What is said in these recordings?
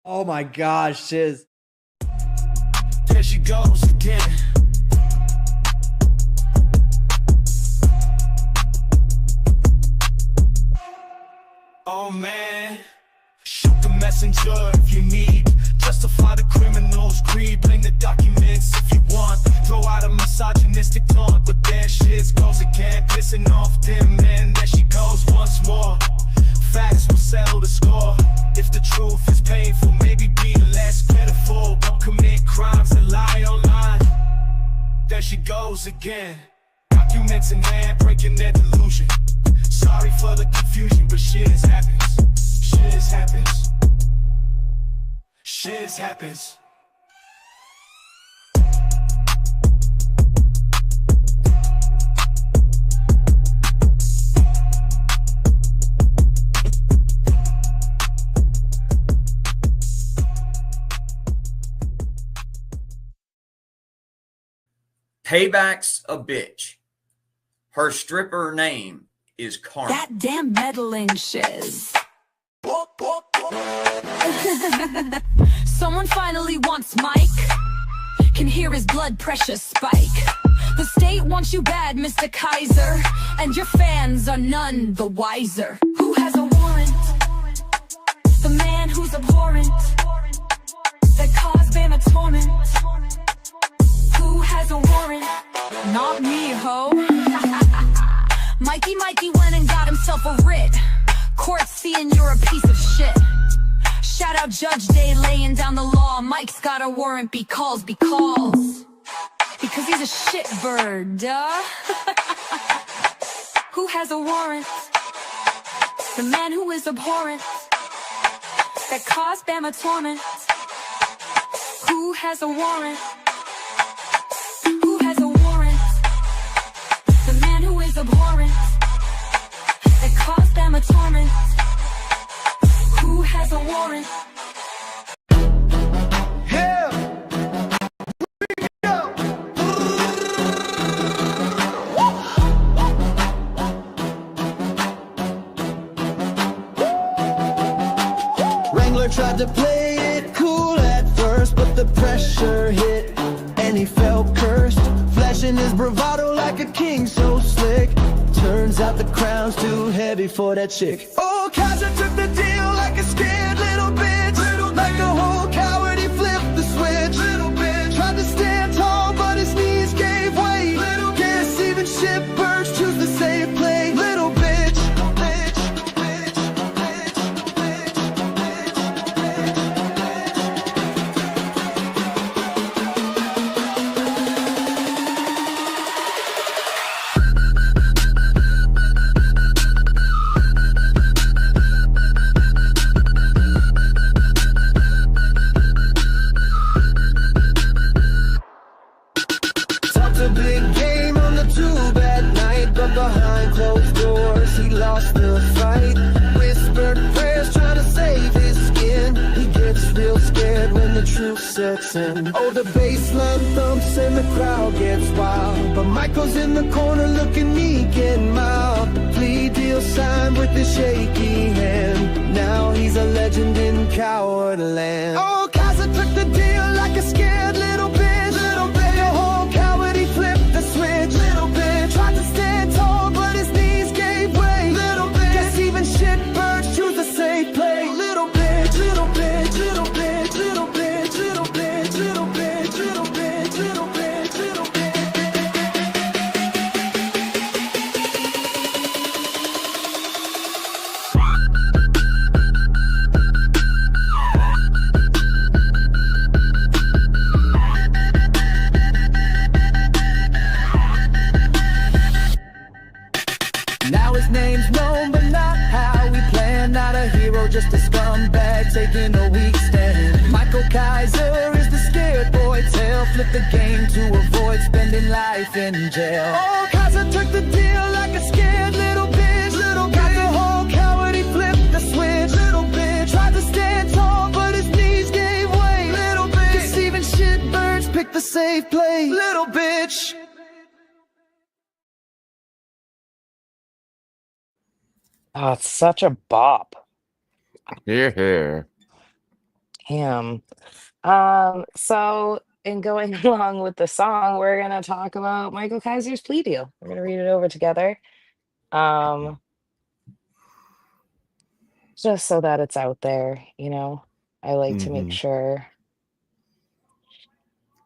Oh my gosh, Shiz. There she goes again. Oh man, shoot the messenger if you need. Justify the criminal's greed. Bring the documents if you want. Throw out a misogynistic taunt, but there Shiz goes again, pissing off them men. There she goes once more. Facts will settle the score. If the truth is painful, maybe be less pitiful. Don't commit crimes and lie online. There she goes again. Documents in hand, breaking their delusion. Sorry for the confusion, but shit happens. Shit happens. Shit happens. Payback's a bitch. Her stripper name is Karma. That damn meddling Shiz. Someone finally wants Mike. Can hear his blood pressure spike. The state wants you bad, Mr. Kaiser, and your fans are none the wiser. Who has a warrant? The man who's abhorrent, that caused them a torment. Who has a warrant? Not me, ho. Mikey went and got himself a writ. Court seeing you're a piece of shit. Shout out Judge Day laying down the law. Mike's got a warrant because he's a shitbird, duh. Who has a warrant? The man who is abhorrent, that caused them a torment. Who has a warrant? Who has a warrant? The man who is abhorrent, that caused them a torment. Who has a warrant? Yeah. Wrangler tried to play it cool at first, but the pressure hit and he felt cursed. Flashing his bravado like a king so slick. Turns out the crown's too heavy for that chick. Oh, Kaiser took the deal like a scared little bitch. Like a whole coward, he flipped the switch. Tried to stand tall, but his knees gave way. Guess even shitbirds choose the safe play. Little bitch. Talked a big game on the tube at night, but behind closed doors he lost the fight. Whispered prayers trying to save his skin. He gets real scared when the truth sets in. Oh, the baseline thumps and the crowd gets wild, but Michael's in the corner looking meek and mild. The plea deal signed with a shaky hand. Now he's a legend in coward land. Oh, Kaiser took the deal like a scared little bitch. Like a whole coward, he flipped the switch. Tried to stand tall, but his knees gave way. Guess even shitbirds choose the safe play. Little bitch, little bitch, little bitch, little bitch, little bitch, little bitch, little bitch, little bitch, little bitch. Now his name's known, but not how we planned. Not a hero, just a scumbag taking a weak stand. Michael Kaiser is the scared boy tale. Flip the game to avoid spending life in jail. Oh, Kaiser took the deal like a scared little bitch. Got the whole coward, he flipped the switch. Tried to stand tall, but his knees gave way. Guess even shitbirds pick the safe play. Little bitch. Oh, it's such a bop. Here, here. Damn. So in going along with the song, we're gonna talk about Michael Kaiser's plea deal. We're gonna read it over together. Um, just so that it's out there, you know. I like to make Mm-hmm. sure.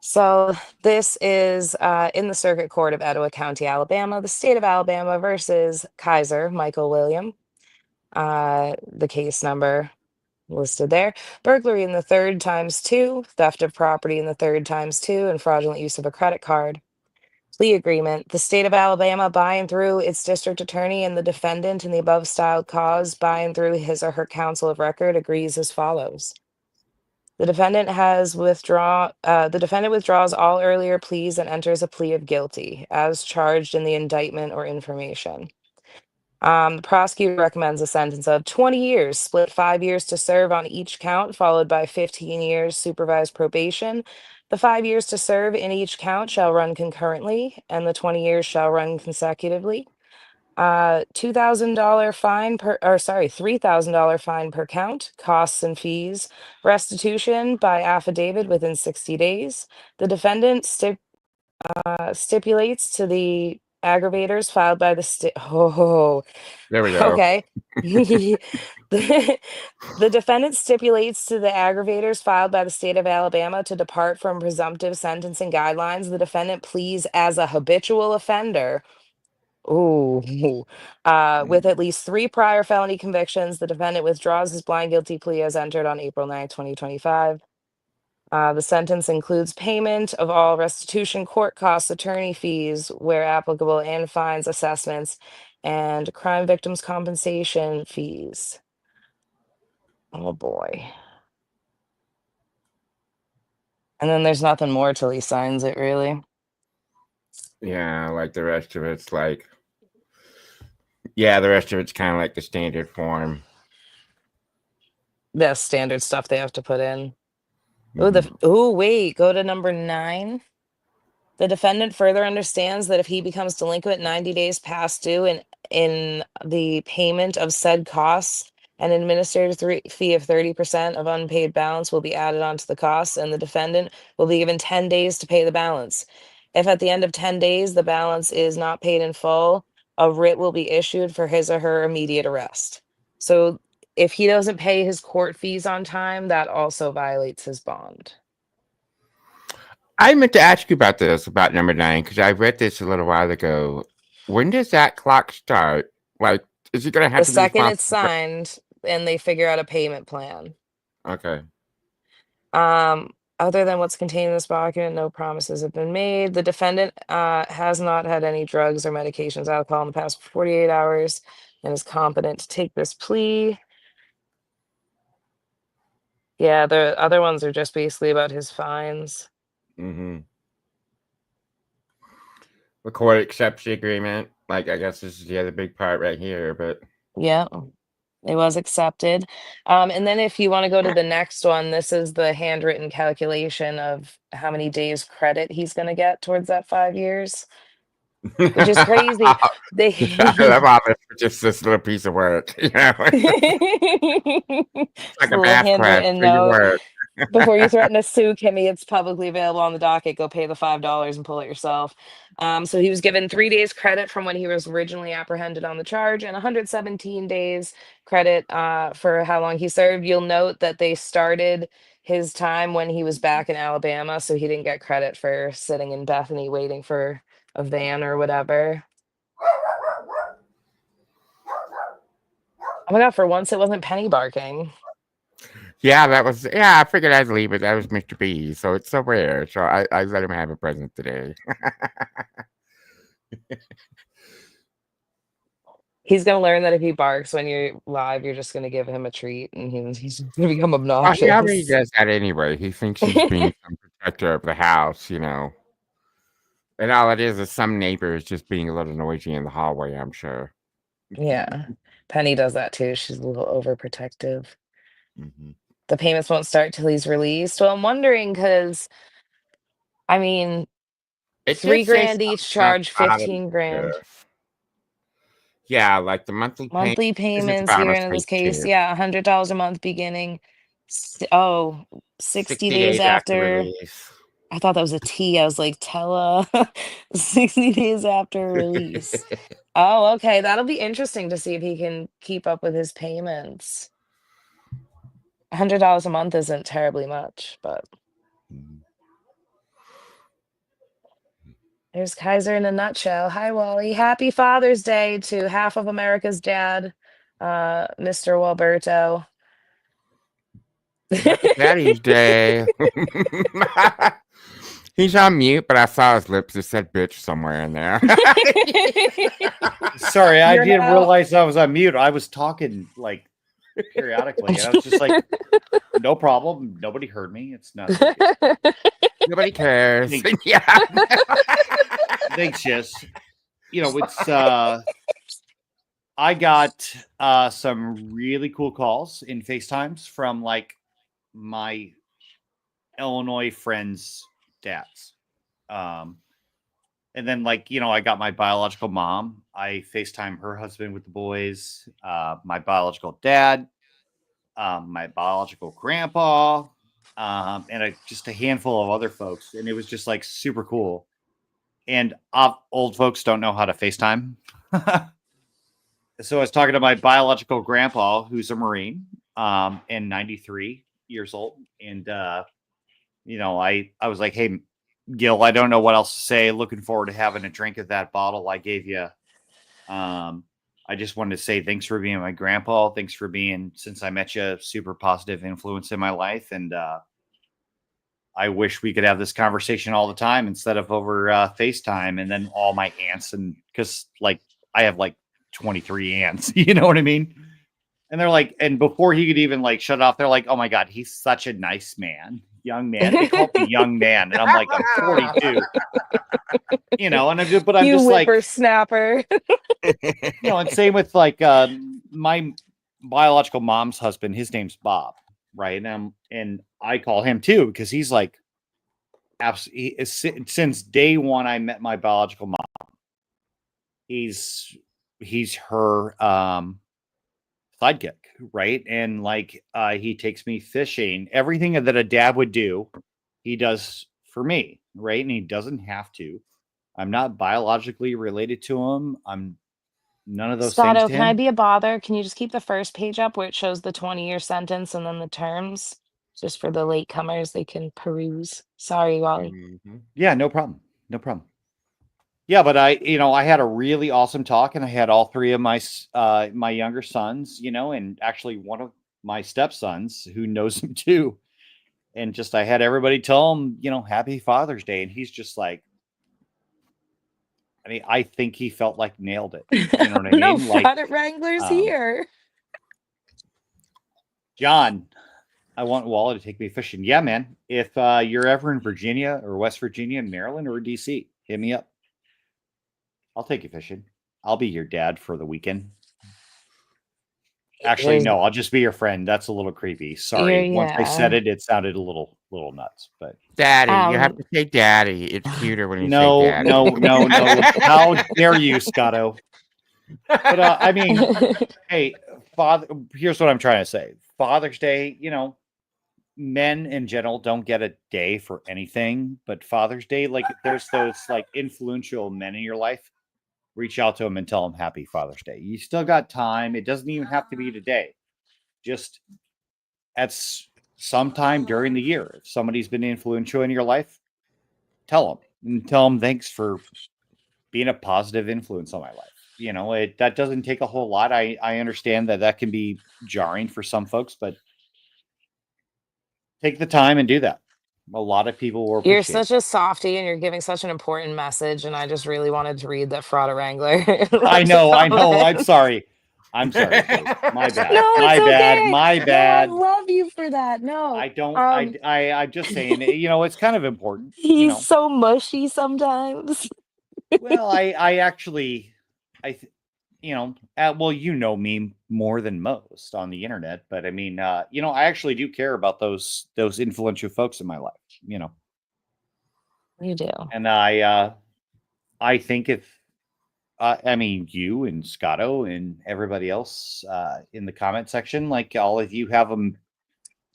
So this is in the Circuit Court of Etowah County, Alabama, the state of Alabama versus Kaiser, Michael William. The case number listed there: burglary in the third times two, theft of property in the third times two, and fraudulent use of a credit card. Plea agreement: the state of Alabama, by and through its district attorney and the defendant in the above styled cause, by and through his or her counsel of record, agrees as follows. The defendant withdraws all earlier pleas and enters a plea of guilty as charged in the indictment or information. The prosecutor recommends a sentence of 20 years, split 5 years to serve on each count, followed by 15 years supervised probation. The 5 years to serve in each count shall run concurrently, and the 20 years shall run consecutively. $2,000 fine $3,000 fine per count, costs and fees, restitution by affidavit within 60 days. The defendant stipulates to the aggravators filed by the state. Oh, There we go. okay. The, the defendant stipulates to the aggravators filed by the state of Alabama to depart from presumptive sentencing guidelines. The defendant pleads as a habitual offender. Ooh, with at least 3 prior felony convictions. The defendant withdraws his blind guilty plea as entered on April 9th, 2025. The sentence includes payment of all restitution, court costs, attorney fees, where applicable, and fines, assessments, and crime victims' compensation fees. Oh boy. And then there's nothing more till he signs it, really. Yeah, like the rest of it's like, yeah, the rest of it's kind of like the standard form. That's standard stuff they have to put in. Mhm. Wait, go to number 9. The defendant further understands that if he becomes delinquent 90 days past due in the payment of said costs, an administrative fee of 30% of unpaid balance will be added onto the costs, and the defendant will be given 10 days to pay the balance. If at the end of 10 days the balance is not paid in full, a writ will be issued for his or her immediate arrest. So if he doesn't pay his court fees on time, that also violates his bond. I meant to ask you about this, about number 9, because I read this a little while ago. When does that clock start? Like, is he going to The have to be second it's responsible for? signed and they figure out a payment plan. Okay. Other than what's contained in this document, no promises have been made. The defendant has not had any drugs or medications, alcohol in the past 48 hours and is competent to take this plea. Yeah, the other ones are just basically about his fines. Mm-hmm. The court accepts the agreement. Like, I guess this is the other big part right here, but Yeah, it was accepted. And then if you want to go to the next one, this is the handwritten calculation of how many days credit he's going to get towards that 5 years, which is crazy. They I love all this for just this little piece of work. You know, it's It's like a a little math class handwritten for your note. work. Before you threaten to sue Kimmy, it's publicly available on the docket. Go pay the $5 and pull it yourself. So he was given 3 days credit from when he was originally apprehended on the charge, and 117 days credit for how long he served. You'll note that they started his time when he was back in Alabama, so he didn't get credit for sitting in Bethany waiting for a van or whatever. Oh my God, for once it wasn't Penny barking. Yeah, that was. Yeah, I figured I'd leave it. That was Mr. B. So it's so rare. So I let him have a present today. He's gonna learn that if he barks when you're live, you're just gonna give him a treat, and he's gonna become Well, he already obnoxious. does that anyway. He thinks he's being some protector of the house, you know. And all it is some neighbors just being a little noisy in the hallway, I'm sure. Yeah, Penny does that too. She's a little overprotective. Mhm. The payments won't start till he's released. Well, I'm wondering because I mean, It did three say grand something each, about charge the bottom 15 grand. here. Yeah, like the monthly payment. Monthly This is payments about here, on and in this page case, 2. yeah, $100 a month beginning Oh, 60 days after. release. I thought that was a T. I was like, 60 days after release. Oh, okay. That'll be interesting to see if he can keep up with his payments. $100 a month isn't terribly much, but there's Kaiser in a nutshell. Hi, Wally. Happy Father's Day to half of America's dad, Mr. Walberto. Happy Daddy's Day. He's on mute, but I saw his lips. It said bitch somewhere in there. Sorry, I You're didn't now- realize I was on mute. I was talking like periodically, and I was just like, no problem. Nobody heard me. It's not. Nobody cares. Thanks. Yeah. Thanks, Jess. You know, it's I got some really cool calls in FaceTimes from like my Illinois friends' dads. And then like, you know, I got my biological mom. I FaceTime her husband with the boys, my biological dad, my biological grandpa, and just a handful of other folks. And it was just like super cool. And old folks don't know how to FaceTime. So I was talking to my biological grandpa, who's a Marine, and 93 years old. And, you know, I was like, hey, Gil, I don't know what else to say. Looking forward to having a drink of that bottle I gave you. I just wanted to say thanks for being my grandpa. Thanks for being, since I met you, super positive influence in my life. And I wish we could have this conversation all the time instead of over FaceTime. And then all my aunts, and because like I have like 23 aunts, you know what I mean? And they're like, and before he could even like shut it off, they're like, oh my God, he's such a nice man. Young man. They call me young man. And I'm like, I'm 42. You know, and I'm just like, whippersnapper. you know, and same with like my biological mom's husband, his name's Bob, right? And I call him too, because he's like absolutely since day one I met my biological mom. He's her sidekick, right? And like he takes me fishing, everything that a dad would do, he does for me, right? And he doesn't have to. I'm not biologically related to him. I'm none of those things Stato, to can I him. be a bother? Can you just keep the first page up where it shows the 20-year sentence and then the terms? Just for the latecomers, they can peruse. Sorry, Wally. Yeah, no problem. No problem. Yeah, but I had a really awesome talk, and I had all three of my my younger sons, you know, and actually one of my stepsons who knows him too. And just I had everybody tell him, you know, Happy Father's Day, and he's just like, I mean, I think he felt like nailed it. You know what I mean? No, Like, Product Wrangler's here. John, I want Wally to take me fishing. Yeah, man. If you're ever in Virginia or West Virginia, Maryland, or DC, hit me up. I'll take you fishing. I'll be your dad for the weekend. Actually, There's- no, I'll just be your friend. That's a little creepy. Sorry. Once I said it sounded a little nuts. But Daddy, you have to say daddy. It's cuter when you no, say daddy. no. How dare you, Scotto? But I mean, hey, father. Here's what I'm trying to say. Father's Day, you know, men in general don't get a day for anything, but Father's Day, like there's those like influential men in your life. Reach out to them and tell them Happy Father's Day. You still got time. It doesn't even have to be today. Just at some time during the year, if somebody's been influential in your life, tell them and tell them thanks for being a positive influence on my life. You know, that doesn't take a whole lot. I understand that can be jarring for some folks, but take the time and do that. A lot of people will appreciate You're such a softie and you're giving such an important message. And I just really wanted to read that Fraud Wrangler. I know. I'm sorry. My bad. No, it's my bad. okay. My No, bad. I love you for that. No. I don't. I'm just saying. You know, it's kind of important. He's You know. so mushy sometimes. Well, I actually, you know, well, you know me more than most on the internet, but I mean, you know, I actually do care about those influential folks in my life. You know. You do. And I think if I mean, you and Scotto and everybody else in the comment section, like all of you have a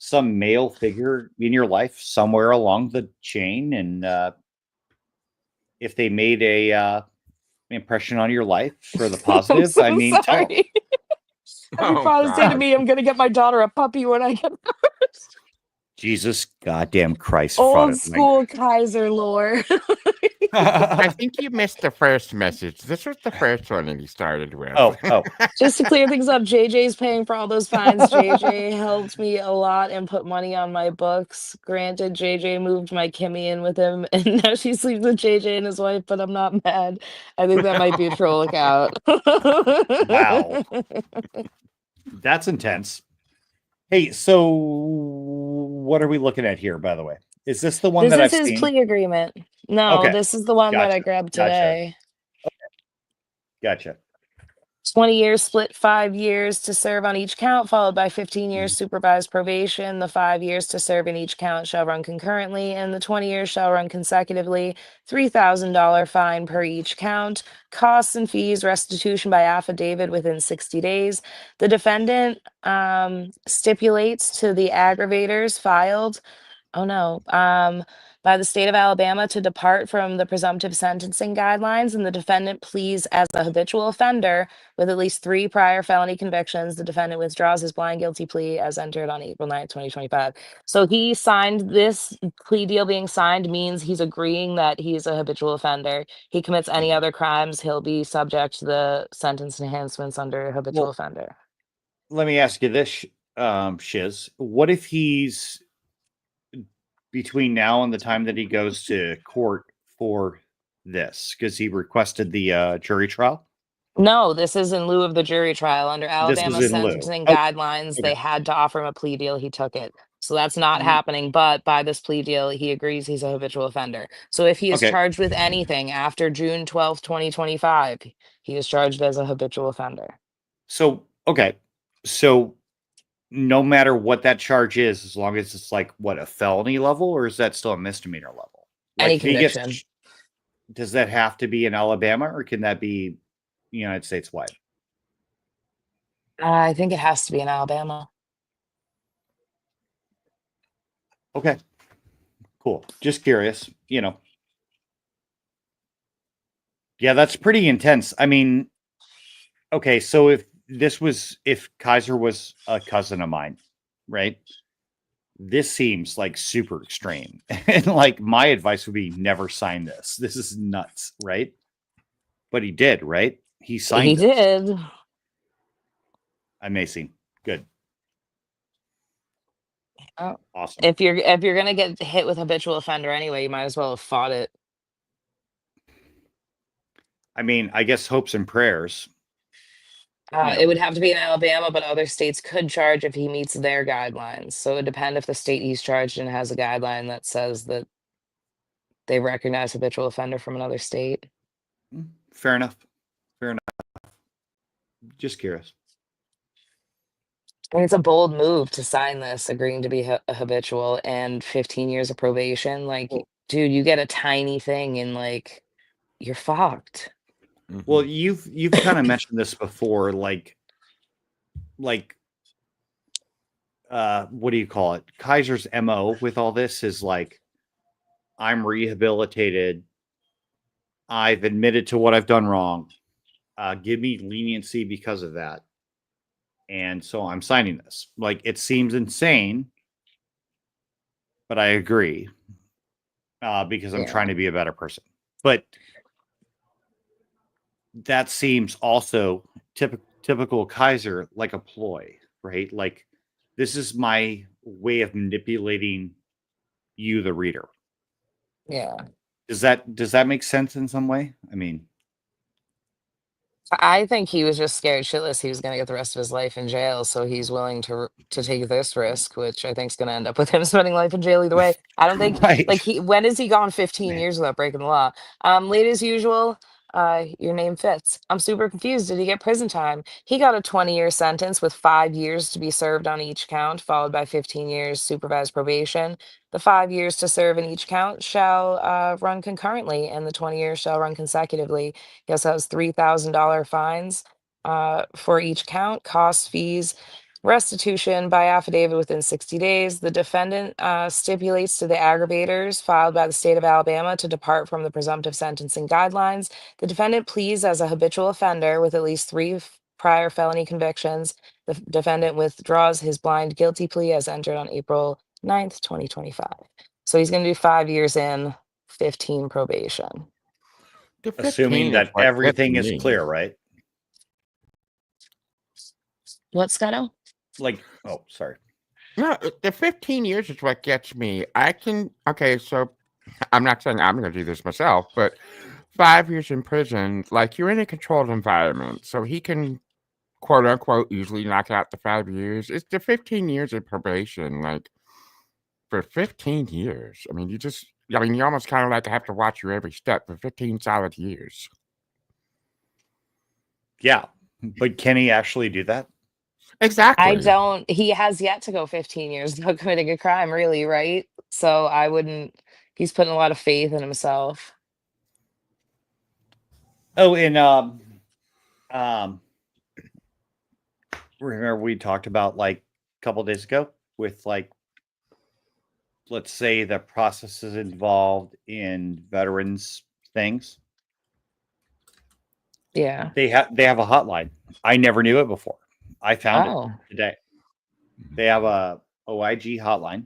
some male figure in your life somewhere along the chain, and if they made a impression on your life for the I'm positive, I so mean, tell 'em. sorry. Every Oh father's day to God. me, I'm gonna get my daughter a puppy when I get Jesus goddamn Christ, old Father. school Kaiser lore. I think you missed the first message. This was the first one that he started with. oh, Just to clear things up, JJ's paying for all those fines. JJ helped me a lot and put money on my books. Granted, JJ moved my Kimmy in with him, and now she sleeps with JJ and his wife, but I'm not mad. I think that might be a troll account. wow. That's intense. Hey, so what are we looking at here, by the way? Is this the one This that is I've his seen? plea agreement. No, Okay, this is the one that I gotcha. grabbed Gotcha. today. Gotcha. 20 years split 5 years to serve on each count, followed by 15 years Mhm. supervised probation. The 5 years to serve in each count shall run concurrently, and the 20 years shall run consecutively. $3,000 fine per each count. Costs and fees, restitution by affidavit within 60 days. The defendant stipulates to the aggravators filed. Oh no. By the state of Alabama to depart from the presumptive sentencing guidelines, and the defendant pleads as a habitual offender with at least 3 prior felony convictions. The defendant withdraws his blind guilty plea as entered on April 9th, 2025. So he signed this plea deal. Being signed means he's agreeing that he's a habitual offender. He commits any other crimes, he'll be subject to the sentence enhancements under habitual Well, offender. let me ask you this, Shiz. What if he's between now and the time that he goes to court for this? Because he requested the jury trial? No, this is in lieu of the jury trial. Under This is Alabama in lieu. sentencing Oh, guidelines, okay. they had to offer him a plea deal. He took it. So that's not Mm, happening. But by this plea deal, he agrees he's a habitual offender. So if he is okay. charged with anything after June 12th, 2025, he is charged as a habitual offender. So, okay. So, no matter what that charge is, as long as it's like what, a felony level, or is that still a misdemeanor level? Any Like if he gets, conviction. does that have to be in Alabama, or can that be United States wide? I think it has to be in Alabama. Okay, cool. Just curious, Yeah, that's pretty intense. I mean, okay, so if Kaiser was a cousin of mine, right? This seems like super extreme. And like my advice would be never sign this. This is nuts, right? But he did, right? He He signed this. did. Amazing. Good. Oh, Awesome. if you're gonna get hit with habitual offender anyway, you might as well have fought it. I mean, I guess hopes and prayers. It would have to be in Alabama, but other states could charge if he meets their guidelines. So it would depend if the state he's charged in has a guideline that says that they recognize habitual offender from another state. Fair enough. Fair enough. Just curious. I mean, it's a bold move to sign this, agreeing to be a habitual and 15 years of probation. Like, Well, dude, you get a tiny thing and like you're fucked. well, you've kind of mentioned this before, like what do you call it? Kaiser's MO with all this is like, I'm rehabilitated. I've admitted to what I've done wrong. Give me leniency because of that. And so I'm signing this. Like, it seems insane, but I agree because I'm Yeah. trying to be a better person. But that seems also typical Kaiser, like a ploy, right? Like, this is my way of manipulating you, the reader. Yeah. Does that make sense in some way? I mean, I think he was just scared shitless he was gonna get the rest of his life in jail, so he's willing to take this risk, which I think is gonna end up with him spending life in jail either way. I don't think right. like when has he gone 15 Man. years without breaking the law? Late as usual, your name fits. I'm super confused. Did he get prison time? He got a 20-year sentence with 5 years to be served on each count, followed by 15 years supervised probation. The 5 years to serve in each count shall run concurrently, and the 20 years shall run consecutively. He also has $3,000 fines for each count, cost fees, Restitution by affidavit within 60 days. The defendant stipulates to the aggravators filed by the state of Alabama to depart from the presumptive sentencing guidelines. The defendant pleads as a habitual offender with at least 3 prior felony convictions. The defendant withdraws his blind guilty plea as entered on April 9th, 2025. So he's going to do 5 years in, 15 probation. The Assuming 15 is that what gets everything is me. clear, right? What, Scotto? Like, oh, sorry. No, the 15 years is what gets me. Okay, so I'm not saying I'm going to do this myself, but 5 years in prison, like you're in a controlled environment, so he can quote unquote usually knock out the 5 years. It's the 15 years of probation, like for 15 years. I mean, you almost kind of like have to watch your every step for 15 solid years. Yeah. But can he actually do that? Exactly. He has yet to go 15 years without committing a crime, really, right? So I wouldn't, he's putting a lot of faith in himself. Oh, and remember we talked about like a couple of days ago with like, let's say the processes involved in veterans things. Yeah. They have a hotline. I never knew it before. I found Oh. it today. They have a OIG hotline.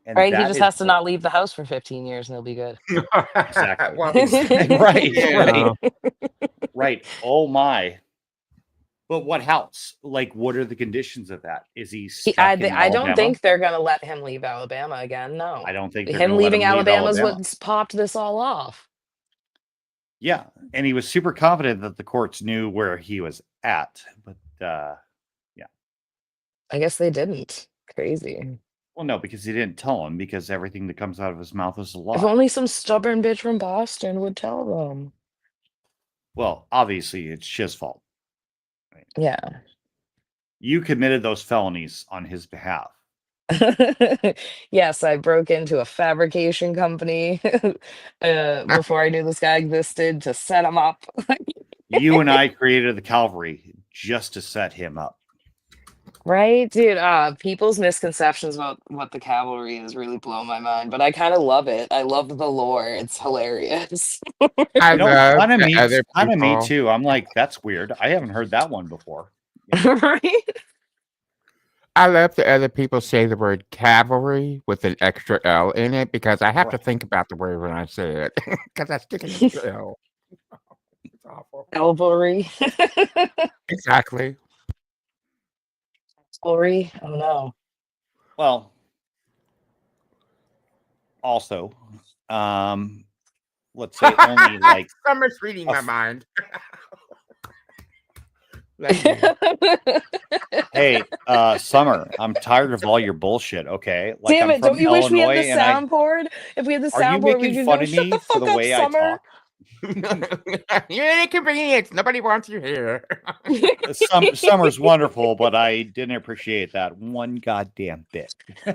And Right, he that just is has to not leave the house for 15 years and he'll be good. exactly. Well, right, yeah. right. Oh my. But what helps? Like, what are the conditions of that? Is he stuck in I don't Alabama? think they're going to let him leave Alabama again. No. I don't think they're him gonna let leaving him leave Alabama is Alabama. what's popped this all off. Yeah, and he was super confident that the courts knew where he was at, but yeah. I guess they didn't. Crazy. Well, no, because he didn't tell him, because everything that comes out of his mouth is a lie. If only some stubborn bitch from Boston would tell them. Well, obviously, it's his fault. Right? Yeah. You committed those felonies on his behalf. Yes, I broke into a fabrication company before I knew this guy existed to set him up. You and I created the Calvary just to set him up. Right, dude. People's misconceptions about what the cavalry is really blow my mind, but I kind of love it. I love the lore. It's hilarious. I love kind of the me, other kind of me people. too. I'm like, that's weird. I haven't heard that one before. Right? I love the other people say the word cavalry with an extra L in it because I have to think about the word when I say it because I stick an extra L. It's awful. Cavalry. Exactly. Cavalry. Oh no. Well, also, let's say only like Summer's reading my mind. Hey, Summer, I'm tired of all your bullshit, okay? Like, Damn I'm it, from don't you wish we had the Illinois, and soundboard? If we had the are you soundboard, we making could fun go, of shut me the for fuck the up, way I Summer. talk? You're an inconvenience. Nobody wants you here. Summer's wonderful, but I didn't appreciate that one goddamn bit. Damn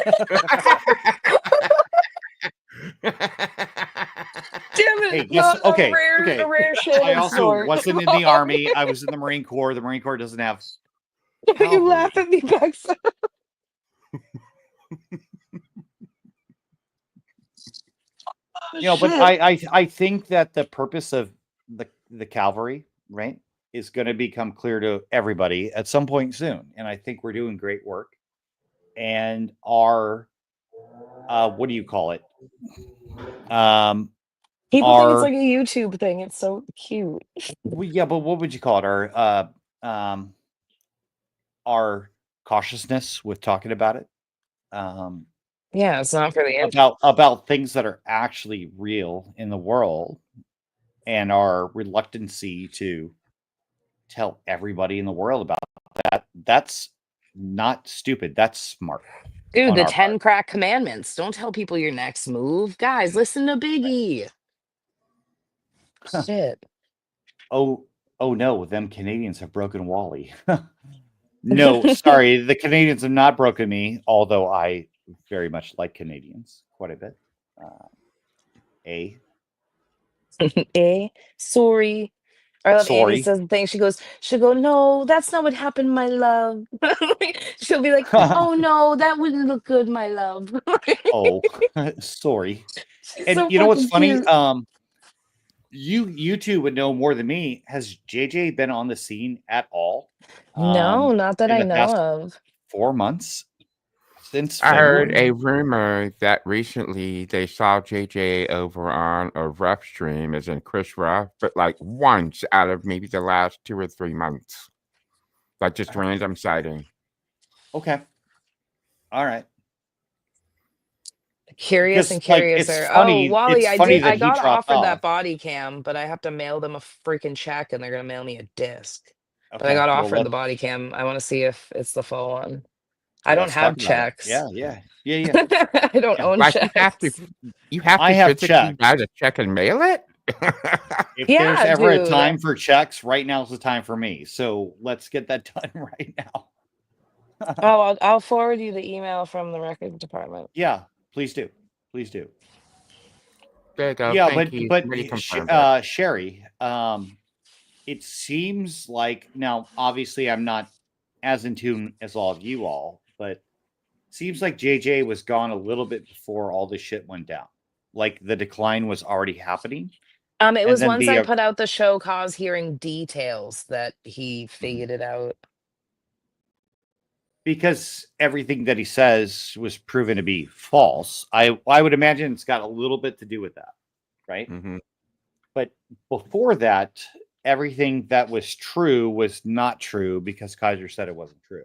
it. Hey, guess, Not a okay, rare, okay. A rare shit I and also snort. wasn't in the Army. I was in the Marine Corps. The Marine Corps doesn't have You laugh at me, Bex. You know, but I think that the purpose of the cavalry, right, is going to become clear to everybody at some point soon. And I think we're doing great work. And our what do you call it? People think it's like a YouTube thing. It's so cute. Well, yeah, but what would you call it? Our cautiousness with talking about it. Yeah, it's not for the internet. About things that are actually real in the world, and our reluctancy to tell everybody in the world about that. That's not stupid. That's smart. Dude, the 10 crack commandments. Don't tell people your next move. Guys, listen to Biggie. Shit. Oh no, them Canadians have broken Wally. No, sorry, the Canadians have not broken me, although I very much like Canadians quite a bit. Sorry. I love Annie Sorry. says the thing. She'll go, no, that's not what happened, my love. She'll be like, oh no, that wouldn't look good, my love. Oh, sorry. She's And so you know what's fucking funny? cute. You two would know more than me. Has JJ been on the scene at all? No, not that In I the know past of. 4 months since I heard a February? rumor that recently they saw JJ over on a Ruff stream, as in Chris Ruff, but like once out of maybe the last 2 or 3 months. Like just random sighting. Okay. All right. Curious and Because like curiouser. Oh, Wally, it's funny that I he got dropped offered off. that body cam, but I have to mail them a freaking check and they're gonna mail me a disc. But I Okay. got Well, offered the body cam. I want to see if it's the full one. I don't let's talk have about it. checks. Yeah. Yeah. I don't Yeah. own Like checks. you have I to have physically buy checks. the check and mail it? If there's Yeah, ever a dude. time for checks, right now's the time for me. So let's get that done right now. Oh, I'll forward you the email from the records department. Yeah, please do. Please do. There you go. Yeah, Thank you. but Somebody confirmed it. Sherry, it seems like now obviously I'm not as in tune as all of you all, but seems like JJ was gone a little bit before all this shit went down. Like the decline was already happening. It And was then once I put out the show cause hearing details that he figured it out. because everything that he says was proven to be false. I would imagine it's got a little bit to do with that, right? Mhm. But before that, everything that was true was not true because Kaiser said it wasn't true.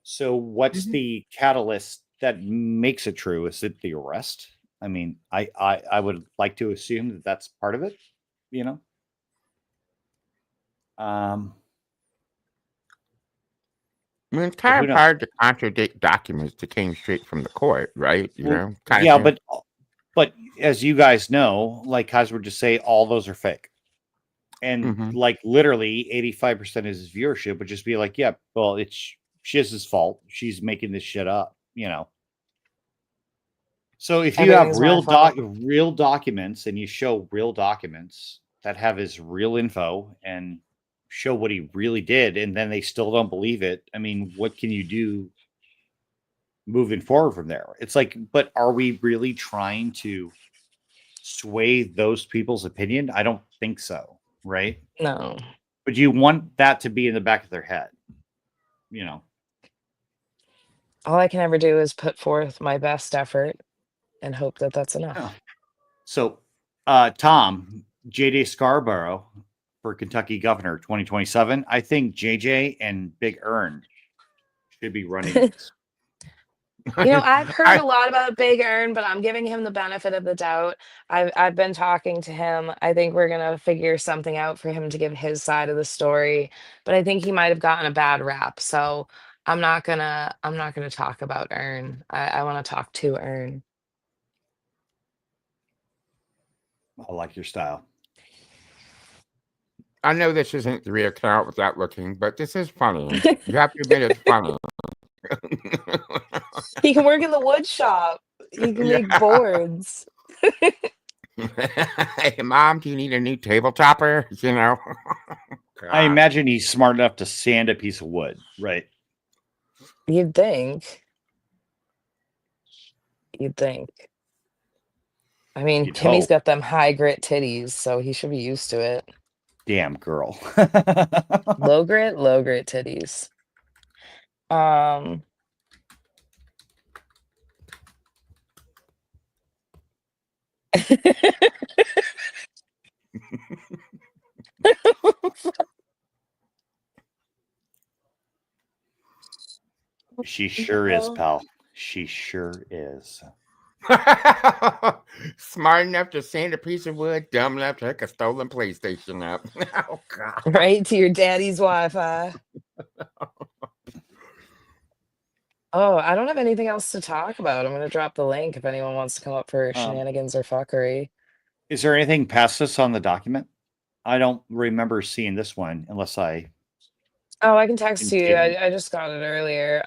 So what's the catalyst that makes it true? Is it the arrest? I mean, I would like to assume that that's part of it, you know? I mean, it's But kind who of knows? hard to contradict documents that came straight from the court, right? You Well, know, kind yeah, of thing. but as you guys know, like Kaiser would just say all those are fake. And Mhm. like literally 85% of his viewership would just be like, yeah, well, it's Shiz's fault. She's making this shit up, you know. So if you have Everything's my fault. real documents and you show real documents that have his real info and show what he really did, and then they still don't believe it, I mean, what can you do moving forward from there? It's like, but are we really trying to sway those people's opinion? I don't think so, right? No. But you want that to be in the back of their head, you know. All I can ever do is put forth my best effort and hope that that's enough. Oh. So, Tom, JJ Scarborough for Kentucky governor 2027. I think JJ and Big Earn should be running this. You know, I've heard I, a lot about Big Earn, but I'm giving him the benefit of the doubt. I've been talking to him. I think we're gonna figure something out for him to give his side of the story, but I think he might have gotten a bad rap. So I'm not gonna talk about Earn. I want to talk to Earn. I like your style. I know this isn't the real account without looking, but this is funny. You have to admit it's funny. He can work in the wood shop. He can make Yeah. boards. Hey, Mom, do you need a new table topper? You know? I imagine he's smart enough to sand a piece of wood, right? You'd think. You'd think. I mean, You'd Kimmy's hope. got them high grit titties, so he should be used to it. Damn girl. Low grit titties. She sure is, pal. She sure is. Smart enough to sand a piece of wood, dumb enough to hook a stolen PlayStation up. Oh, God. Right to your daddy's Wi-Fi. Oh, I don't have anything else to talk about. I'm gonna drop the link if anyone wants to come up for shenanigans or fuckery. Is there anything past this on the document? I don't remember seeing this one unless I. Oh, I can text you. didn't. I just got it earlier.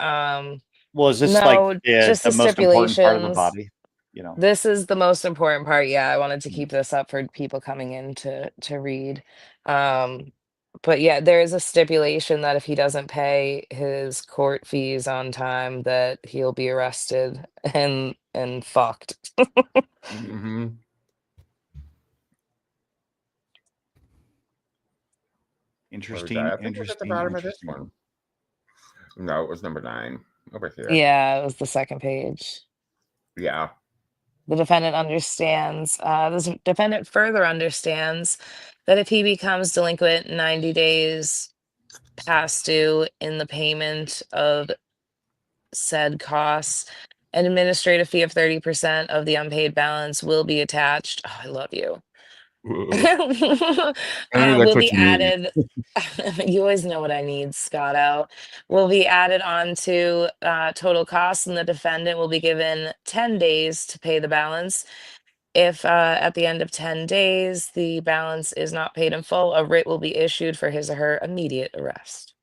Well, is this No, like just the the most important part of the stipulations. body? you know. This is the most important part. Yeah, I wanted to keep this up for people coming in to read. But yeah, there is a stipulation that if he doesn't pay his court fees on time, that he'll be arrested and fucked. Mm-hmm. Interesting, I think we're at the interesting, bottom of this interesting. one. No, it was number 9 over here. Yeah, it was the second page. Yeah. The defendant understands, the defendant further understands that if he becomes delinquent 90 days past due in the payment of said costs, an administrative fee of 30% of the unpaid balance will be attached. Oh, I love you. That's Will what be you need. added. You always know what I need, Scotto. Will be added on to total costs, and the defendant will be given 10 days to pay the balance. If at the end of 10 days the balance is not paid in full, a writ will be issued for his or her immediate arrest.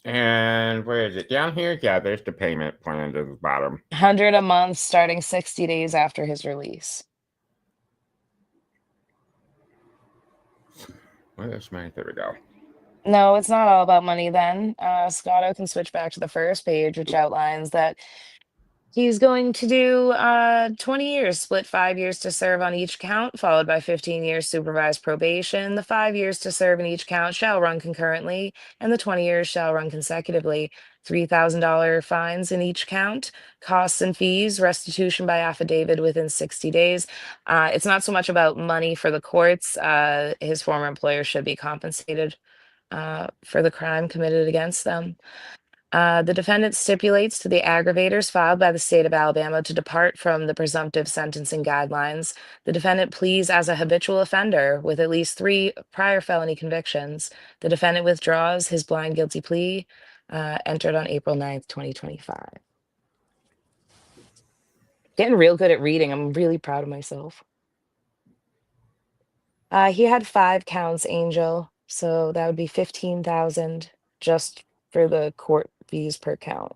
And where is it? Down here? Yeah, there's the payment plan to the bottom. 100 a month starting 60 days after his release. Where's my? There we go. No, it's not all about money then. Scotto can switch back to the first page, which outlines that he's going to do 20 years, split 5 years to serve on each count, followed by 15 years supervised probation. The 5 years to serve in each count shall run concurrently, and the 20 years shall run consecutively. $3,000 fines in each count, costs and fees, restitution by affidavit within 60 days. It's not so much about money for the courts. His former employer should be compensated for the crime committed against them. The defendant stipulates to the aggravators filed by the state of Alabama to depart from the presumptive sentencing guidelines. The defendant pleads as a habitual offender with at least 3 prior felony convictions. The defendant withdraws his blind guilty plea, entered on April 9th, 2025. Getting real good at reading. I'm really proud of myself. He had 5 counts, Angel, so that would be 15,000 just for the court fees per count.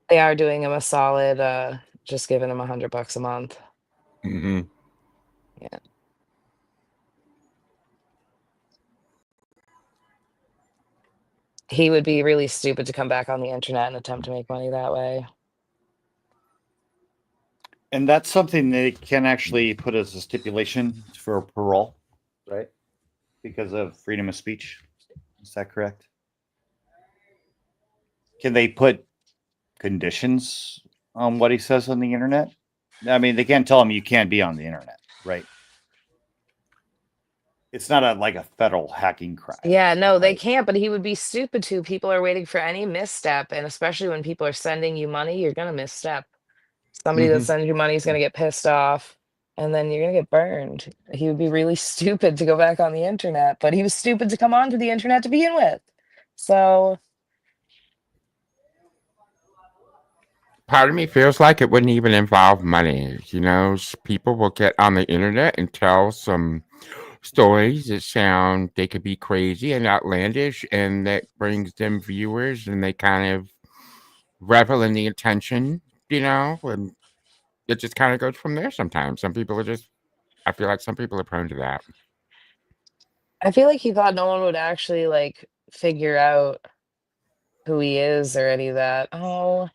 They are doing him a solid, just giving him $100 a month. Mm-hmm. Yeah. He would be really stupid to come back on the internet and attempt to make money that way. And that's something they can actually put as a stipulation for parole, right? Because of freedom of speech. Is that correct? Can they put conditions on what he says on the internet? I mean, they can't tell him you can't be on the internet, right? It's not like a federal hacking crime. Yeah, no, they right? can't, but he would be stupid to. People are waiting for any misstep, and especially when people are sending you money, you're gonna misstep. Somebody that Mhm. sends you money is gonna get pissed off, and then you're gonna get burned. He would be really stupid to go back on the internet, but he was stupid to come onto the internet to begin with. So Part of me feels like it wouldn't even involve money. People will get on the internet and tell some stories that sound they could be crazy and outlandish, and that brings them viewers, and they kind of revel in the attention, and it just kind of goes from there sometimes. Some people are just, I feel like some people are prone to that. I feel like he thought no one would actually like figure out who he is or any of that. Oh,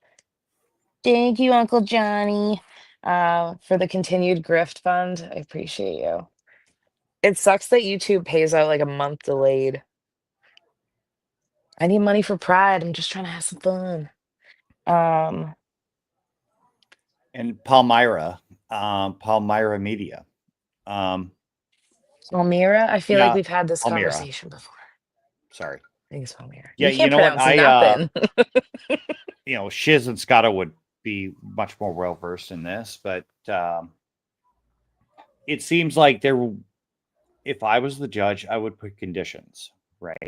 thank you, Uncle Johnny, for the continued grift fund. I appreciate you. It sucks that YouTube pays out like a month delayed. I need money for Pride. I'm just trying to have some fun. Um, And Palmyra Media. Palmyra. I feel like Yeah, we've had this Palmyra. conversation before. Sorry. I think it's Palmyra. Yeah, You can't you know what? pronounce nothing. Shiz and Scotto would be much more well versed in this, but it seems like if I was the judge, I would put conditions, right?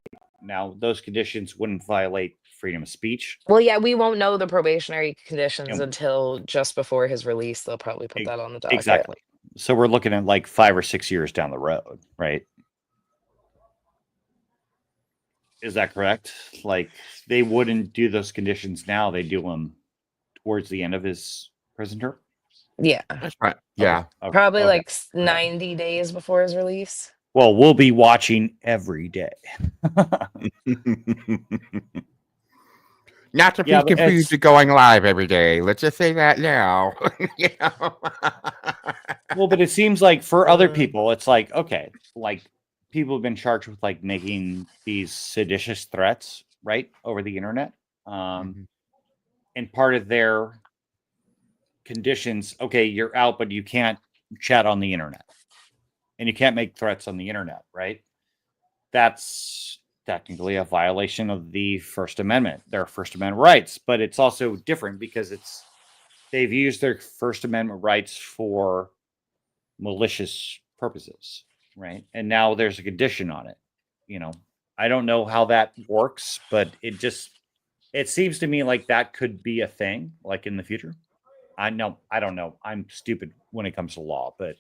Now, those conditions wouldn't violate freedom of speech. Well, yeah, we won't know the probationary conditions Yeah. until just before his release. They'll probably put that on the docket. Exactly. So we're looking at like 5 or 6 years down the road, right? Is that correct? Like they wouldn't do those conditions now; they do them towards the end of his prison term. Yeah. That's right. Okay. Yeah. Probably Okay. like 90 days before his release. Well, we'll be watching every day. Not to Yeah, be but confused with going live every day. Let's just say that now. You know? well, but it seems like for other people, it's like, okay, like people have been charged with like making these seditious threats, right, over the internet. Mhm. And part of their conditions, okay, you're out, but you can't chat on the internet and you can't make threats on the internet, right? That's technically a violation of the First Amendment, their First Amendment rights, but it's also different because they've used their First Amendment rights for malicious purposes, right? And now there's a condition on it. You know, I don't know how that works, but it seems to me like that could be a thing, like in the future. I don't know. I'm stupid when it comes to law, but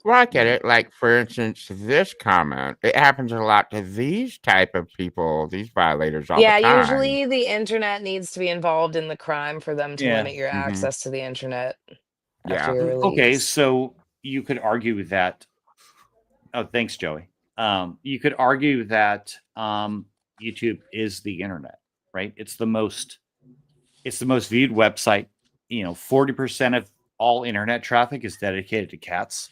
Well, I get it. Like, for instance, this comment, it happens a lot to these type of people, these violators all the Yeah, time. usually the internet needs to be involved in the crime for them to yeah. limit your Hmm. access to the internet after Yeah. your Okay, release. so you could argue that. Oh, thanks, Joey. You could argue that YouTube is the internet, right? It's the most viewed website. 40% of all internet traffic is dedicated to cats.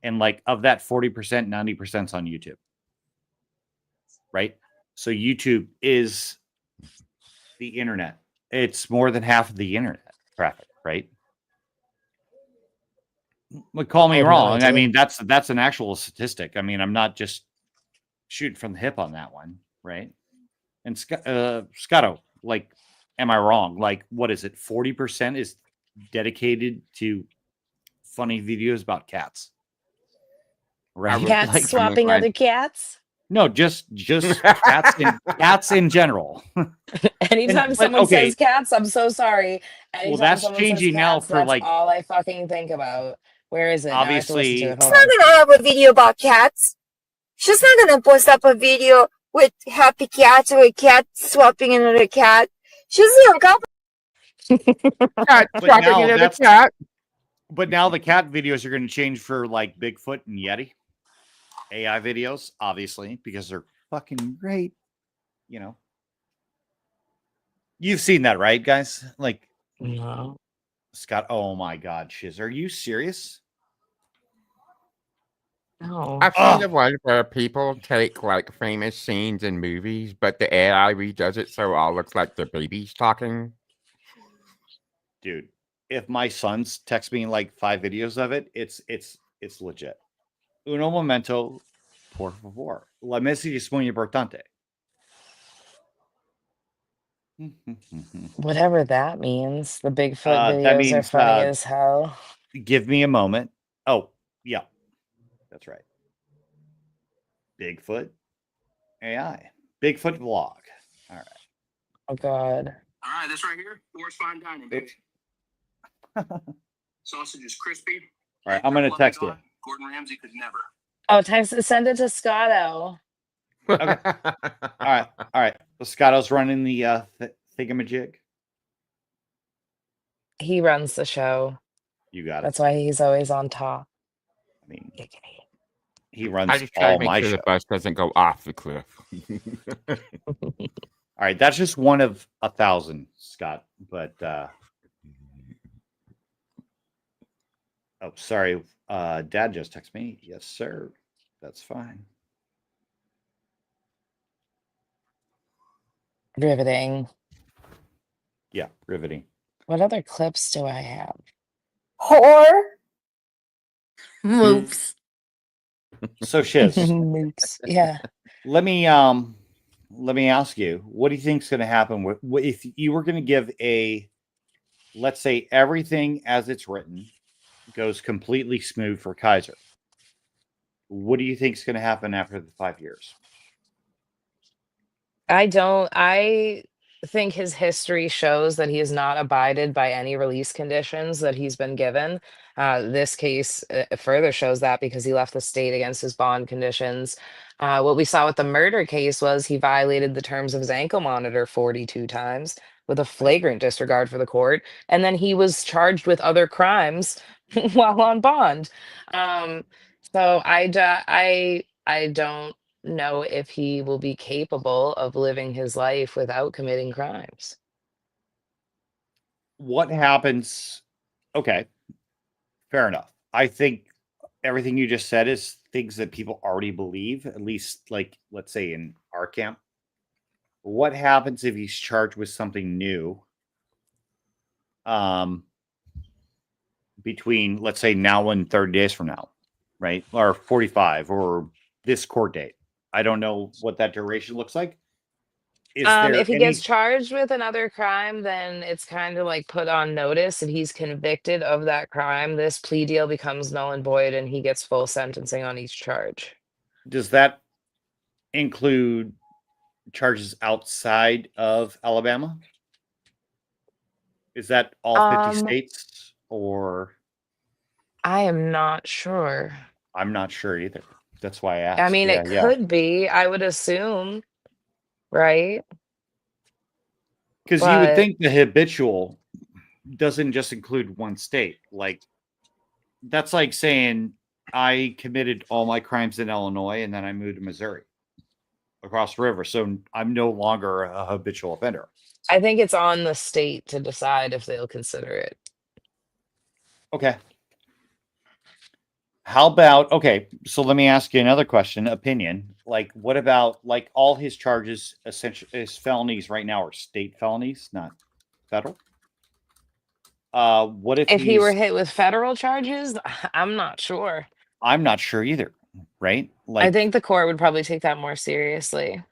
And like of that 40%, 90% is on YouTube. Right? So YouTube is the internet. It's more than half of the internet traffic, right? But call I me have no wrong. I idea. mean, that's an actual statistic. I mean, I'm not just shooting from the hip on that one, right? And Scotto, like, am I wrong? Like, what is it? 40% is dedicated to funny videos about cats, I right? would Cats Like, comment swapping like, other cats? no, just cats in general. Anytime But someone okay, says cats, I'm so sorry. well, Anytime that's someone says changing now cats, for that's like all I fucking think about. Where is it? Now I have to listen to obviously it. She's Hold not on. gonna have a video about cats. She's not gonna post up a video with happy cats or a cat swapping another cat. She's uncomfortable. cat but swapping now another that's cat. but now the cat videos are going to change for like Bigfoot and Yeti AI videos, obviously, because they're fucking great. You know, you've seen that, right, guys? Like No. Scott. Oh my God, Shiz, are you serious? No. I've seen the Oh, one where people take like famous scenes in movies, but the AI redoes it so it all looks like the baby's talking. dude, if my sons text me like 5 videos of it, it's legit. Uno momento, por favor. La message es muy importante. Whatever that means. The Bigfoot That videos are means funny as hell. give me a moment. Oh, yeah, that's right. Bigfoot AI. Bigfoot vlog. All right. Oh god. All right, this right here, Forest Fine Dining, baby. Sausage is crispy. All right, I'm gonna text you. Gordon Ramsay could never. Oh, send it to Scotto. Okay. All right. Scotto's running the thingamajig. He runs the show. You got it. That's why he's always on top. I mean, Giggity. he I runs just try to all make my sure show. the bus doesn't go off the cliff. All right, that's just one of 1,000, Scott. But oh, sorry. Dad just texted me. Yes, sir. That's fine. Riveting. Yeah, riveting. What other clips do I have? Whore. Moves. So Shiz, Moops. Yeah. let me ask you, what do you think is going to happen if you were going to give let's say everything as it's written goes completely smooth for Kaiser? What do you think is going to happen after the 5 years? I think his history shows that he has not abided by any release conditions that he's been given. This case further shows that because he left the state against his bond conditions. What we saw with the murder case was he violated the terms of his ankle monitor 42 times with a flagrant disregard for the court, and then he was charged with other crimes while on bond. Um, so I don't know if he will be capable of living his life without committing crimes. What happens? Okay, fair enough. I think everything you just said is things that people already believe, at least, like, let's say in our camp. What happens if he's charged with something new? Between, let's say, now and 30 days from now, right? Or 45, or this court date. I don't know what that duration looks like. Is there If he gets any, charged with another crime, then it's kind of like put on notice. If he's convicted of that crime, this plea deal becomes null and void and he gets full sentencing on each charge. does that include charges outside of Alabama? Is that all 50 Um, states, or I am not sure. I'm not sure either. That's why I I asked. mean, Yeah, it yeah. could be, I would assume, right? Because you would But think the habitual doesn't just include one state. Like, that's like saying I committed all my crimes in Illinois and then I moved to Missouri across the river. So I'm no longer a habitual offender. I think it's on the state to decide if they'll consider it. Okay. How about, okay, so let me ask you another question, opinion. Like, what about, like, all his charges, essentially, his felonies right now are state felonies, not federal? What if If he were he's, hit with federal charges, I'm not sure. I'm not sure either, right? I Like, think the court would probably take that more seriously.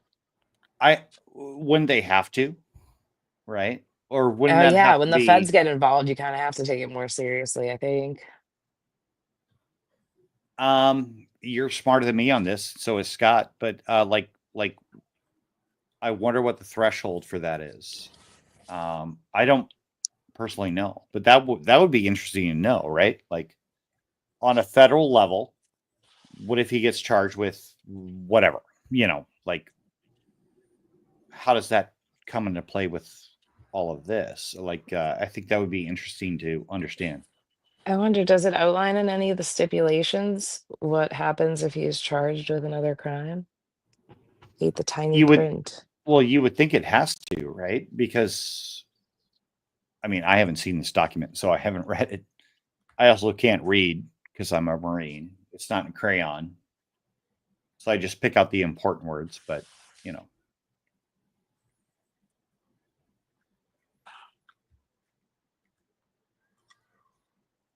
wouldn't they have to, right? Or wouldn't Oh that yeah, have when to the feds be, get involved, you kind of have to take it more seriously, I think. you're smarter than me on this, so is Scott, but like I wonder what the threshold for that is. I don't personally know, but that would be interesting to know, right? Like, on a federal level, what if he gets charged with whatever, like, how does that come into play with all of this? Like, I think that would be interesting to understand. I wonder, does it outline in any of the stipulations what happens if he is charged with another crime? Hate the tiny You would, print. well, you would think it has to, right? Because, I mean, I haven't seen this document, so I haven't read it. I also can't read because I'm a Marine. It's not in crayon. So I just pick out the important words, but, you know.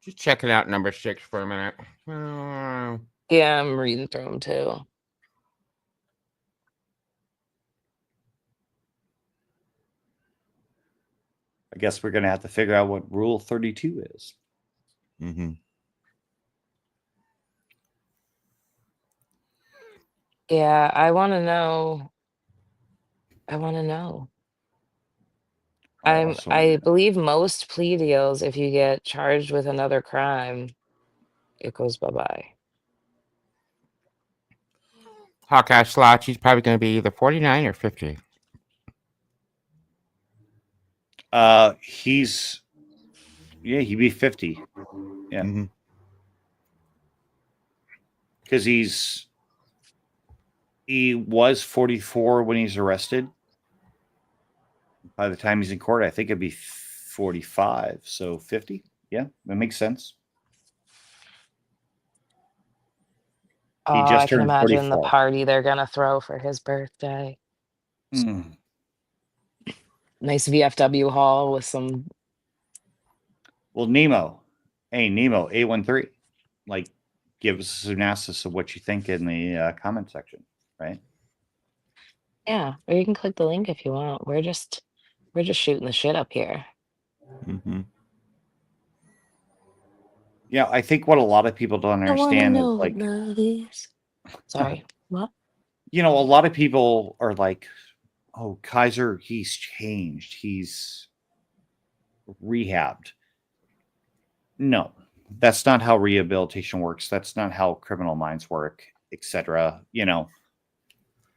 Just checking out number 6 for a minute. Yeah, I'm reading through them too. I guess we're going to have to figure out what Rule 32 is. Mm-hmm. Yeah, I want to know. I want to know. I believe most plea deals, if you get charged with another crime, it goes bye-bye. Hawkeye Slotch, he's probably going to be either 49 or 50. He'd be 50. Yeah. Mm-hmm. Because he was 44 when he's arrested. By the time he's in court, I think it'd be 45. So 50. Yeah, that makes sense. Oh, He I just can turned imagine the 44. party they're gonna throw for his birthday. Mm. Nice VFW hall with some. Well, Nemo, hey, Nemo, A13, like, give us a synopsis of what you think in the comment section, right? Yeah, or you can click the link if you want. We're just shooting the shit up here. Mm-hmm. Yeah, I think what a lot of people don't I wanna understand is, know like, what love is. Sorry, what? a lot of people are like, oh, Kaiser, he's changed. He's rehabbed. No, that's not how rehabilitation works. That's not how criminal minds work, etc.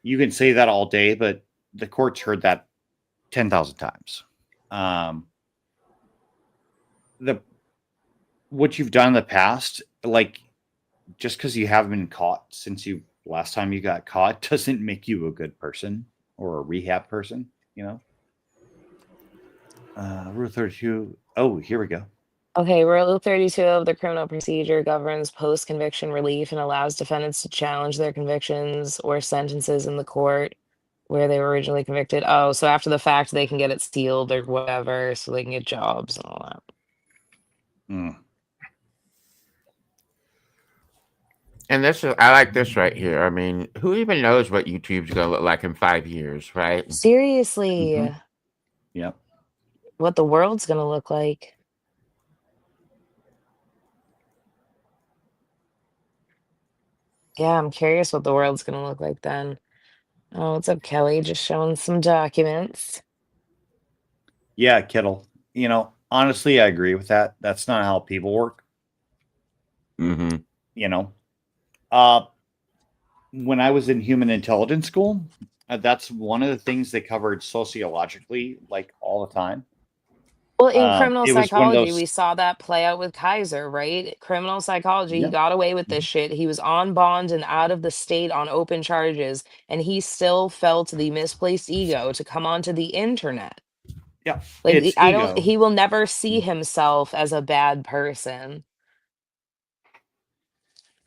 You can say that all day, but the court's heard that 10,000 times. What you've done in the past, like just because you haven't been caught since you last time you got caught, doesn't make you a good person or a rehab person. Rule 32. Oh, here we go. Okay, Rule 32 of the criminal procedure governs post-conviction relief and allows defendants to challenge their convictions or sentences in the court where they were originally convicted. Oh, so after the fact, they can get it sealed or whatever, so they can get jobs and all that. Mm. And I like this right here. I mean, who even knows what YouTube's gonna look like in 5 years, right? Seriously, Mhm. Yep. what the world's gonna look like. Yeah, I'm curious what the world's gonna look like then. Oh, what's up, Kelly? Just showing some documents. Yeah, Kittle. Honestly, I agree with that. That's not how people work. Mm-hmm. When I was in human intelligence school, that's one of the things they covered sociologically, like all the time. Well, in criminal It was one of psychology, those. we saw that play out with Kaiser, right? Criminal psychology, he Yeah. got away with this shit. He was on bond and out of the state on open charges, and he still fell to the misplaced ego to come onto the internet. Yeah. Like, It's ego. he will never see himself as a bad person.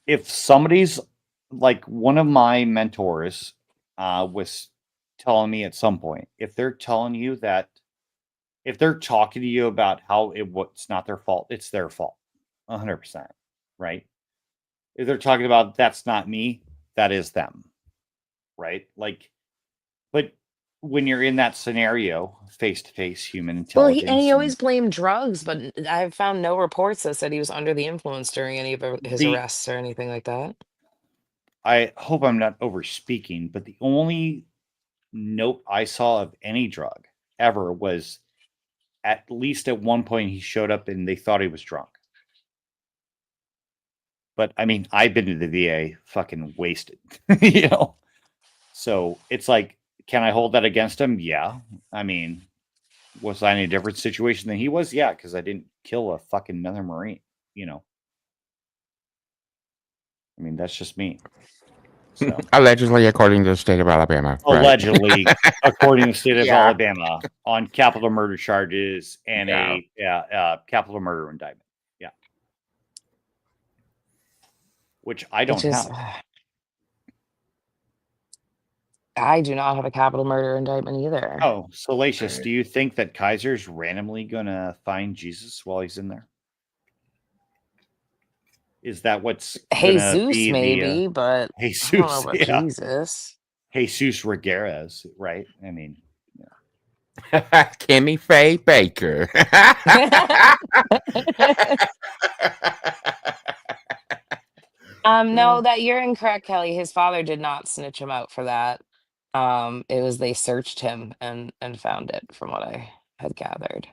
If somebody's like one of my mentors was telling me at some point, if they're telling you that, if they're talking to you about how what's not their fault, it's their fault, 100%, right? If they're talking about that's not me, that is them, right? Like, but when you're in that scenario, face to face, human Well, he intelligence, always blamed drugs, but I've found no reports that said he was under the influence during any of his the arrests or anything like that. I hope I'm not over speaking, but the only note I saw of any drug ever was at least at one point he showed up and they thought he was drunk. But I mean, I've been to the VA fucking wasted, So it's like, can I hold that against him? Yeah. I mean, was I in a different situation than he was? Yeah, because I didn't kill a fucking another Marine, I mean, that's just me. So Allegedly, according to the state of Alabama. Right? allegedly, according to the state of Yeah. Alabama, on capital murder charges and Yeah. a capital murder indictment. Yeah. Which I don't Which is, have. I do not have a capital murder indictment either. Oh, Salacious, do you think that Kaiser's randomly going to find Jesus while he's in there? Is that what's going to Jesus, be maybe, but I don't know Jesus? about Yeah. Jesus. Jesus Regueras, right? I mean, Kimmy Faye Baker. No, that you're incorrect, Kelly. His father did not snitch him out for that. It was they searched him and found it, from what I had gathered.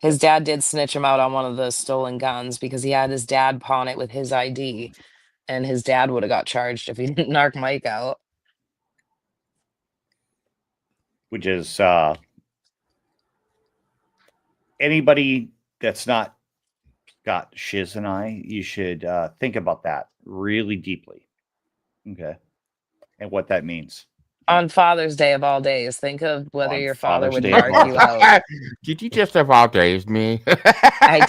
His dad did snitch him out on one of the stolen guns because he had his dad pawn it with his ID, and his dad would have got charged if he didn't narc Mike out. which is anybody that's not got shiz and you should think about that really deeply. Okay. And what that means. On Father's Day of all days, think of whether On your father Father's would Day of narc all you days. out. Did you just have all days me? I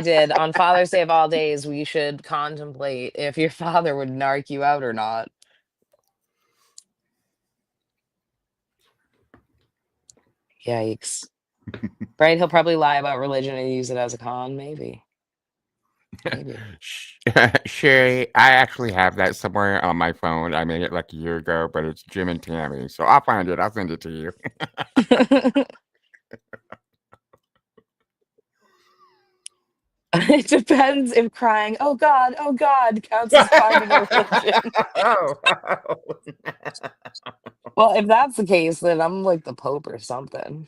did. On Father's Day of all days, we should contemplate if your father would narc you out or not. Yikes. Right? He'll probably lie about religion and use it as a con, maybe. Maybe. Sherry, I actually have that somewhere on my phone. I made it like a year ago, but it's Jim and Tammy. So I'll find it. I'll send it to you. It depends if crying, oh God, counts as part of a religion. Oh. Well, if that's the case, then I'm like the Pope or something.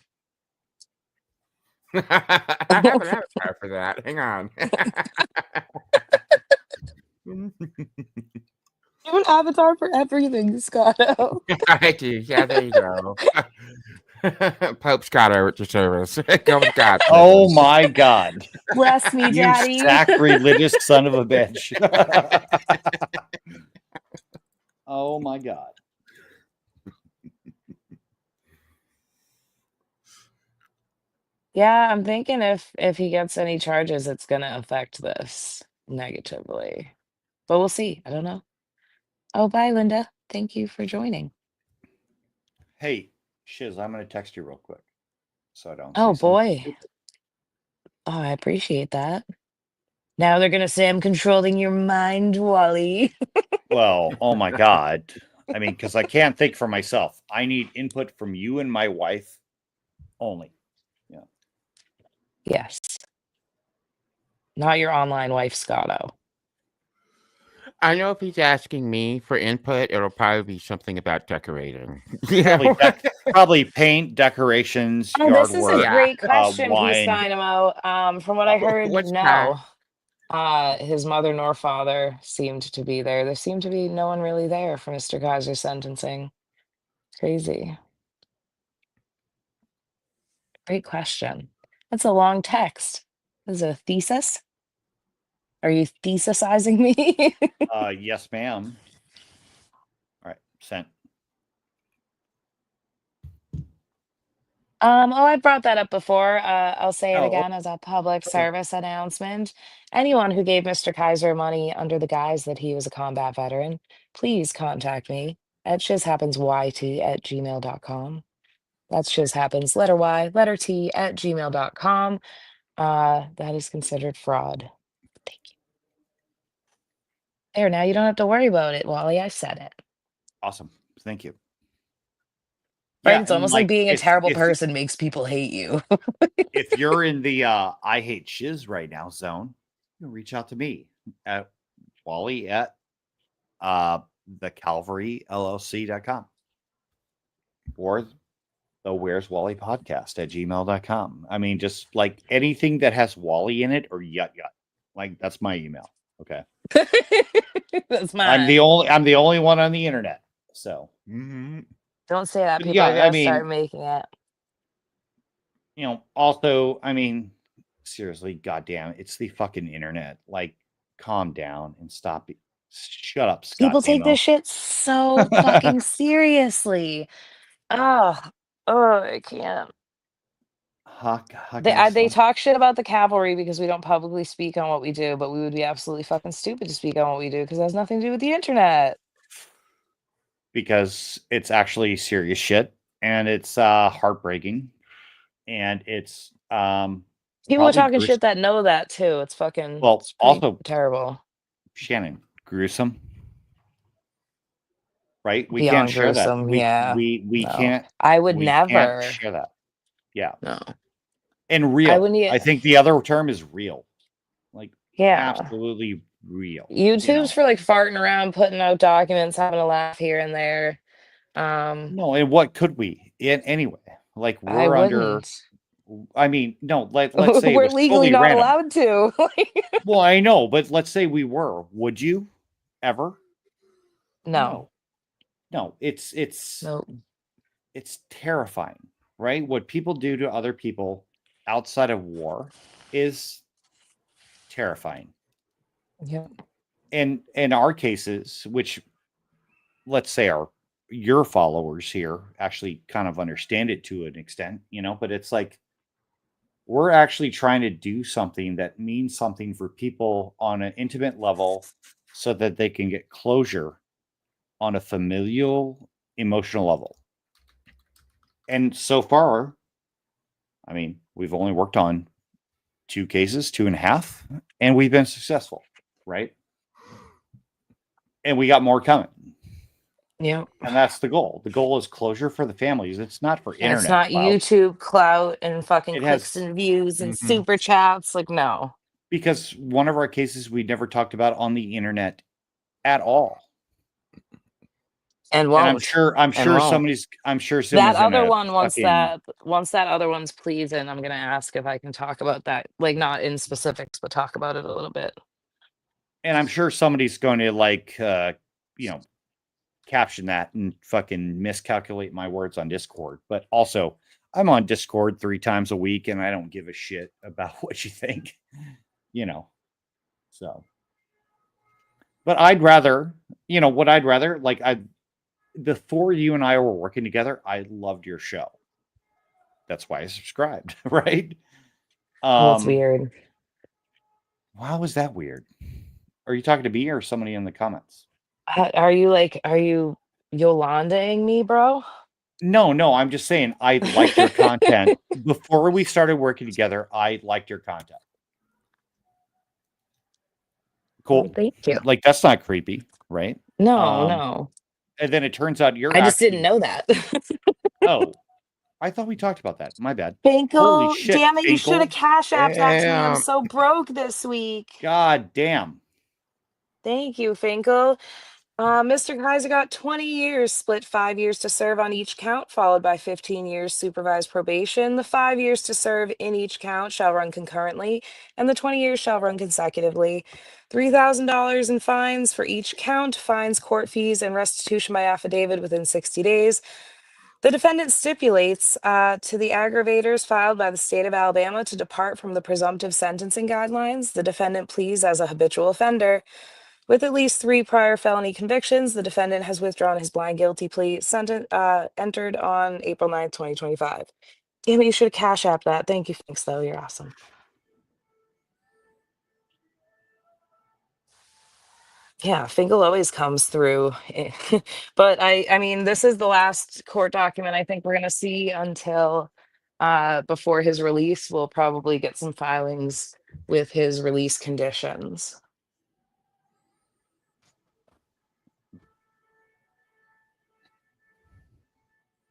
I have an avatar for that. Hang on. You have an avatar for everything, Scotto. I do. Yeah, there you go. Pope Scotto at your service. Go with God. Oh my God. Bless me, You Daddy. sacrilegious son of a bitch. Oh my God. Yeah, I'm thinking if he gets any charges, it's gonna affect this negatively. But we'll see. I don't know. Oh, bye, Linda. Thank you for joining. Hey, Shiz, I'm going to text you real quick so I don't Oh say something boy. stupid. Oh, I appreciate that. Now they're gonna say I'm controlling your mind, Wally. Well, oh my God. I mean, because I can't think for myself. I need input from you and my wife only. Yes. Not your online wife, Scotto. I know if he's asking me for input, it'll probably be something about decorating. You Probably, know? probably paint, decorations, Oh, yard this is a work, Yeah. great question he's wine. talking about. From what I heard, What's that? no. His mother nor father seemed to be there. There seemed to be no one really there for Mr. Kaiser's sentencing. Crazy. Great question. That's a long text. This is a thesis? Are you thesisizing me? Yes, ma'am. All right, sent. Oh, I brought that up before. I'll say it Oh, again as a public okay. service announcement. Anyone who gave Mr. Kaiser money under the guise that he was a combat veteran, please contact me at shizhappensyt@gmail.com. That's shizhappens, letter Y, letter T at gmail.com. That is considered fraud. Thank you. There, now you don't have to worry about it, Wally. I said it. Awesome. Thank you. Right? Yeah, It's and almost like like being a terrible person makes people hate you. if you're in the I hate shiz right now zone, you can reach out to me at Wally at the Calvary LLC.com or the Where's Wally podcast at gmail.com. I mean, just like anything that has Wally in it or yut yut. Like that's my email. Okay. That's I'm mine. the only one on the internet. So Don't say that. but People yeah, are I gonna start mean, making it. also, I mean, seriously, goddamn, it's the fucking internet. Like, calm down and stop. Shut up, Scott People take this Amo. shit so fucking seriously. Oh, I can't. They talk shit about the cavalry because we don't publicly speak on what we do, but we would be absolutely fucking stupid to speak on what we do because it has nothing to do with the internet. Because it's actually serious shit and it's heartbreaking and it's People are probably talking gruesome. shit that know that too. It's fucking Well, it's pretty also terrible. Shannon, gruesome. Right? We can't Beyond share that. gruesome, yeah. We No. can't I would we can't never. share that. Yeah. No. And I real. wouldn't I think the other term is real. Like Yeah. absolutely real. YouTube's for like farting around, putting out documents, having a laugh here and there. No, and what could we anyway? Like I we're under. wouldn't. I mean, no. Let's say it We're was legally totally not random. allowed to. Well, I know, but let's say we were. Would you ever? No. No. It's Nope. it's terrifying, right? What people do to other people outside of war is terrifying. Yeah. And in our cases, which let's say are your followers here actually kind of understand it to an extent, but it's like we're actually trying to do something that means something for people on an intimate level so that they can get closure on a familial emotional level. And so far, I mean, we've only worked on 2 cases, 2.5, and we've been successful, right? And we got more coming. Yeah. And that's the goal. The goal is closure for the families. It's not for And it's internet not clout. YouTube clout and fucking It clicks has and views and super chats. Like, no. because one of our cases we never talked about on the internet at all. And And won't. I'm sure And won't. someone's That other gonna one, once fucking that other one's pleasing, I'm gonna ask if I can talk about that. Like, not in specifics, but talk about it a little bit. and I'm sure somebody's going to like caption that and fucking miscalculate my words on Discord. But also, I'm on Discord 3 times a week, and I don't give a shit about what you think, So, but I'd rather, what I'd rather, before you and I were working together, I loved your show. That's why I subscribed, right? That's weird. How was that weird? Are you talking to me or somebody in the comments? Are you Yolandaing me, bro? No, I'm just saying I liked your content. Before we started working together, I liked your content. Cool. Well, thank you. Like, that's not creepy, right? No. And then it turns out you're I just actually didn't know that. Oh, I thought we talked about that. My bad. Holy Finkel, shit, damn it, you should have Finkel. cash apped that to me. I'm Damn. so broke this week. God damn. Thank you, Finkel. Mr. Kaiser got 20 years, split 5 years to serve on each count, followed by 15 years supervised probation. The 5 years to serve in each count shall run concurrently, and the 20 years shall run consecutively. $3,000 in fines for each count, fines, court fees, and restitution by affidavit within 60 days. The defendant stipulates to the aggravators filed by the state of Alabama to depart from the presumptive sentencing guidelines. The defendant pleads as a habitual offender. With at least 3 prior felony convictions, the defendant has withdrawn his blind guilty plea entered on April 9th, 2025. Damn it, you should have cash apped that. Thank you, thanks, though. You're awesome. Yeah, Finkel always comes through. But I mean, this is the last court document I think we're going to see until before his release. We'll probably get some filings with his release conditions.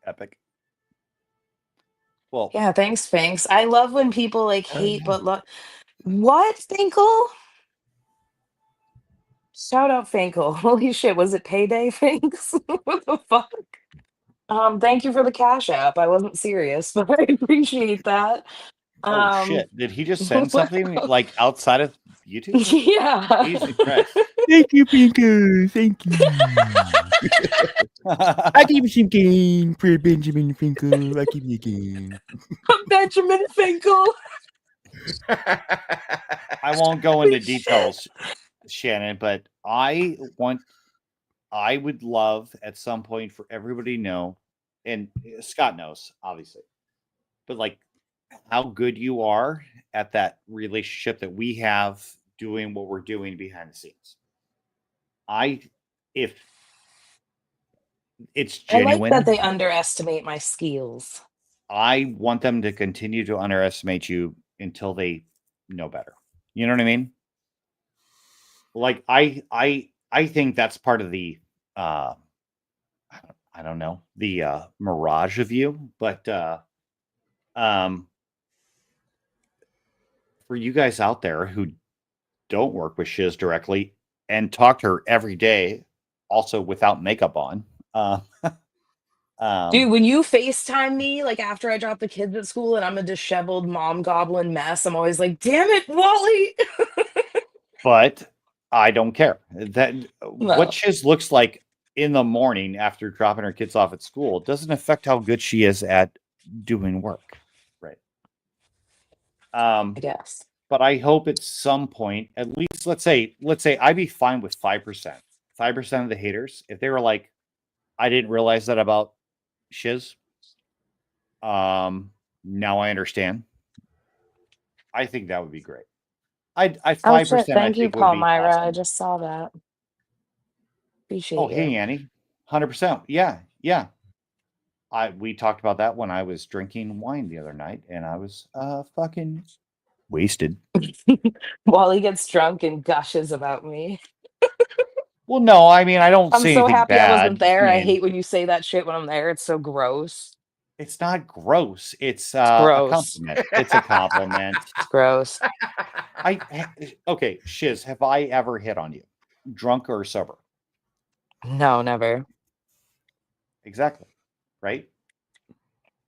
Epic. Well, Yeah, thanks, Finks. I love when people hate but love. What, Finkel? Shout out Finkel. Holy shit, was it payday, Finks? What the fuck? Thank you for the cash app. I wasn't serious, but I appreciate that. oh shit. Did he just send what something else? like outside of YouTube? Yeah. Jesus Christ. Thank you, Pinker. Thank you. I give you some game for Benjamin Finkel. I give you a game. Benjamin Finkel. I won't go into details, Shannon, but I would love at some point for everybody to know, and Scott knows, obviously, but like how good you are at that relationship that we have doing what we're doing behind the scenes. If it's genuine, I like that they underestimate my skills. I want them to continue to underestimate you until they know better. You know what I mean? Like I think that's part of the I don't know, the mirage of you, but for you guys out there who don't work with Shiz directly and talk to her every day, also without makeup on. Dude, when you FaceTime me, like after I drop the kids at school and I'm a disheveled mom goblin mess, I'm always like, damn it, Wally. But I don't care. That No. what Shiz looks like in the morning after dropping her kids off at school doesn't affect how good she is at doing work. Right. I guess. But I hope at some point, at least let's say I'd be fine with 5%. 5% of the haters, if they were like, I didn't realize that about Shiz. Now I understand. I think that would be great. I 5%. Thank you, think would be Palmyra. I awesome. just saw that. Appreciate Oh, you. hey Annie, 100%. Yeah. We talked about that when I was drinking wine the other night, and I was fucking wasted. Wally gets drunk and gushes about me. Well, no, I mean I don't I'm say so anything happy bad. I wasn't there. I mean, hate when you say that shit when I'm there. It's so gross. It's not gross. It's a gross. compliment. It's a compliment. It's gross. Okay, Shiz, have I ever hit on you, drunk or sober? No, never. Exactly. Right?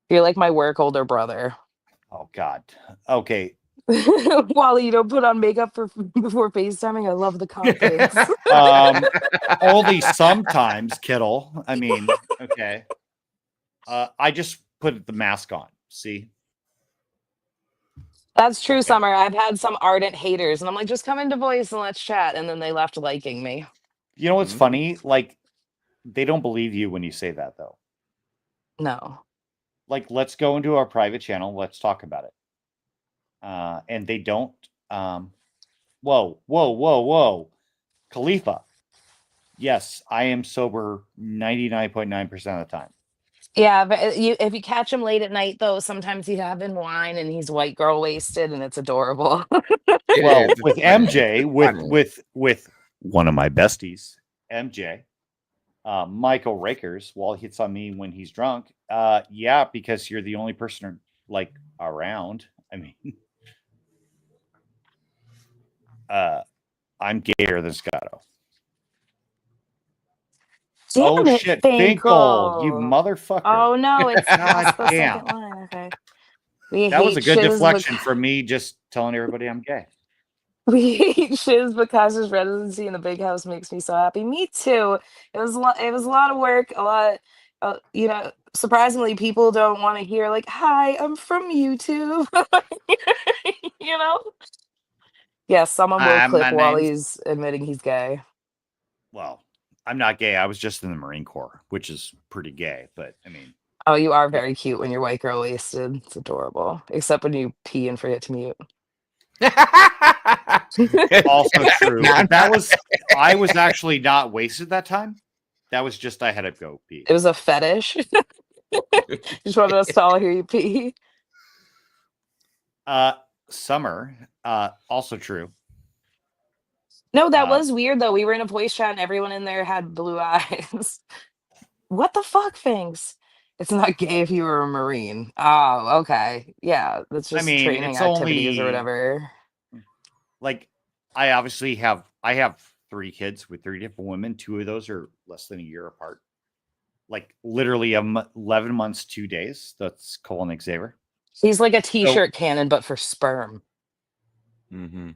You're like my work older brother. Oh God. Okay. Wally, you don't put on makeup before FaceTiming. I love the confidence. Only sometimes, Kittle. I mean, okay. I just put the mask on. See? That's true, Okay. Summer. I've had some ardent haters, and I'm like, just come into voice and let's chat. And then they left liking me. You know what's funny? Like, they don't believe you when you say that, though. No. Like, let's go into our private channel. Let's talk about it. And they don't. Whoa. Khalifa. Yes, I am sober 99.9% of the time. Yeah, but if you catch him late at night, though, sometimes he's having wine and he's white girl wasted, and it's adorable. Well, It's with funny. MJ, It's with funny. with one of my besties, MJ, Michael Rakers, while he hits on me when he's drunk. Yeah, because you're the only person like around. I mean, I'm gayer than Scotto. Damn Oh it, shit, Finkel, you Finkel. motherfucker. Oh no, it's God past the damn. second line. Okay. We That was hate a good shiz deflection from me just telling everybody I'm gay. we hate shiz because his residency in the big house makes me so happy. Me too. It was a lot. It was a lot of work. A lot. Surprisingly, people don't want to hear like, "Hi, I'm from YouTube." you know. Yes, someone will clip My name's Wally's admitting he's gay. well, I'm not gay. I was just in the Marine Corps, which is pretty gay, but I mean, Oh, you are very cute when you're white girl wasted. It's adorable. Except when you pee and forget to mute. also true. No, But I was actually not wasted that time. That was just I had to go pee. It was a fetish. Just wanted us to all hear you pee. Summer, also true. No, that was weird though. We were in a voice chat and everyone in there had blue eyes. What the fuck, things? It's not gay if you were a Marine. Oh, okay. Yeah, that's I just mean, training it's activities or only whatever. like I obviously have 3 kids with 3 different women. 2 of those are less than a year apart. Like literally 11 months, 2 days. That's Cole and Xavier. He's like a t-shirt cannon, but for sperm. Mm-hmm.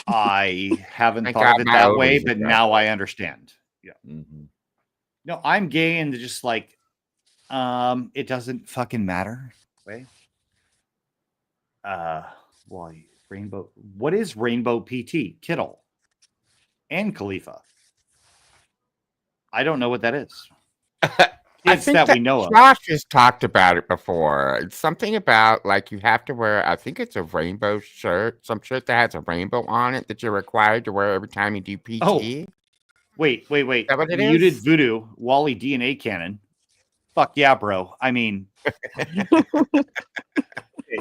I haven't I thought got of it my that way, ovaries but adjusted. now I understand. Yeah. Mm-hmm. No, I'm gay and just like it doesn't fucking matter. Way. Well, rainbow. What is rainbow PT? Kittle and Khalifa. I don't know what that is. I Kids think that we know of. Josh has talked about it before. It's something about like you have to wear. I think it's a rainbow shirt, some shirt that has a rainbow on it that you're required to wear every time you do PT. Oh, wait. that what it Muted is? voodoo, Wally DNA cannon. Fuck yeah, bro. I mean,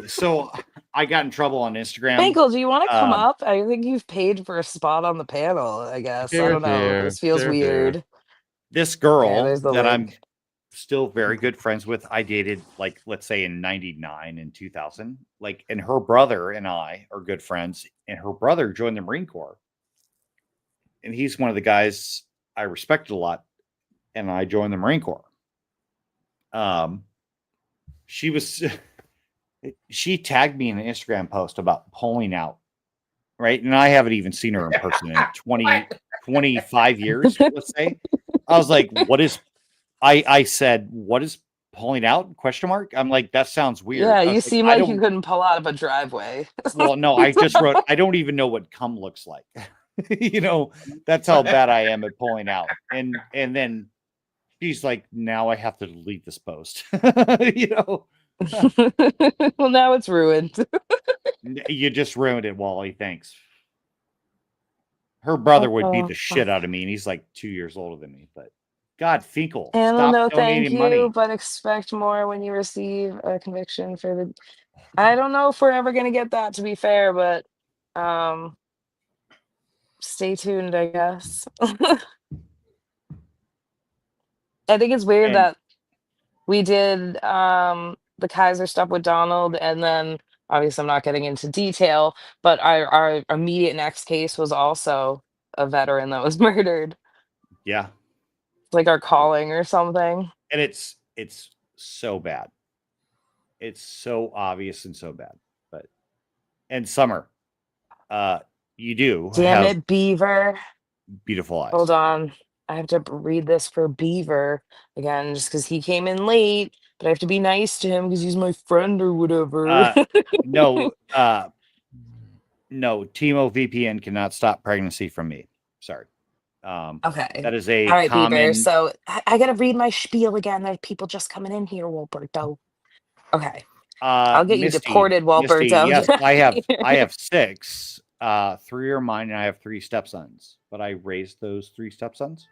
so I got in trouble on Instagram. Michael, do you want to come up? I think you've paid for a spot on the panel, I guess. I don't know. This feels weird. This Okay, girl there's the that link. I'm still very good friends with, I dated like, let's say in 99 and 2000, like, and her brother and I are good friends, and her brother joined the Marine Corps. And he's one of the guys I respected a lot. And I joined the Marine Corps. She tagged me in an Instagram post about pulling out. Right. And I haven't even seen her in person in 25 years, let's say. I was like, what is, I said, what is pulling out? Question mark. I'm like, that sounds weird. Yeah, I you was seem I like you don't, couldn't pull out of a driveway. well, no, I just wrote, I don't even know what cum looks like. That's how bad I am at pulling out. And then she's like, now I have to delete this post. Well, now it's ruined. You just ruined it, Wally. Thanks. Her brother would beat the shit out of me, and he's like 2 years older than me. But God, Finkel, Anna, stop no, thank donating you, money. but expect more when you receive a conviction for the. I don't know if we're ever gonna get that, to be fair, but stay tuned, I guess. I think it's weird And that we did the Kaiser stuff with Donald, and then obviously I'm not getting into detail, but our immediate next case was also a veteran that was murdered. yeah, Like our calling or something. and it's so bad. It's so obvious and so bad. But And Summer, you do Damn have it, Beaver. beautiful eyes. Hold on. I have to read this for Beaver again, just because he came in late. But I have to be nice to him because he's my friend or whatever. No, no, Timo VPN cannot stop pregnancy from me. Sorry. Okay. That is All a right, Beaver. common. So I gotta read my spiel again. There's people just coming in here, Walberto. Okay. I'll get you deported, Misty, Walberto. yes, I have 6. 3 are mine, and I have 3 stepsons. But I raised those 3 stepsons.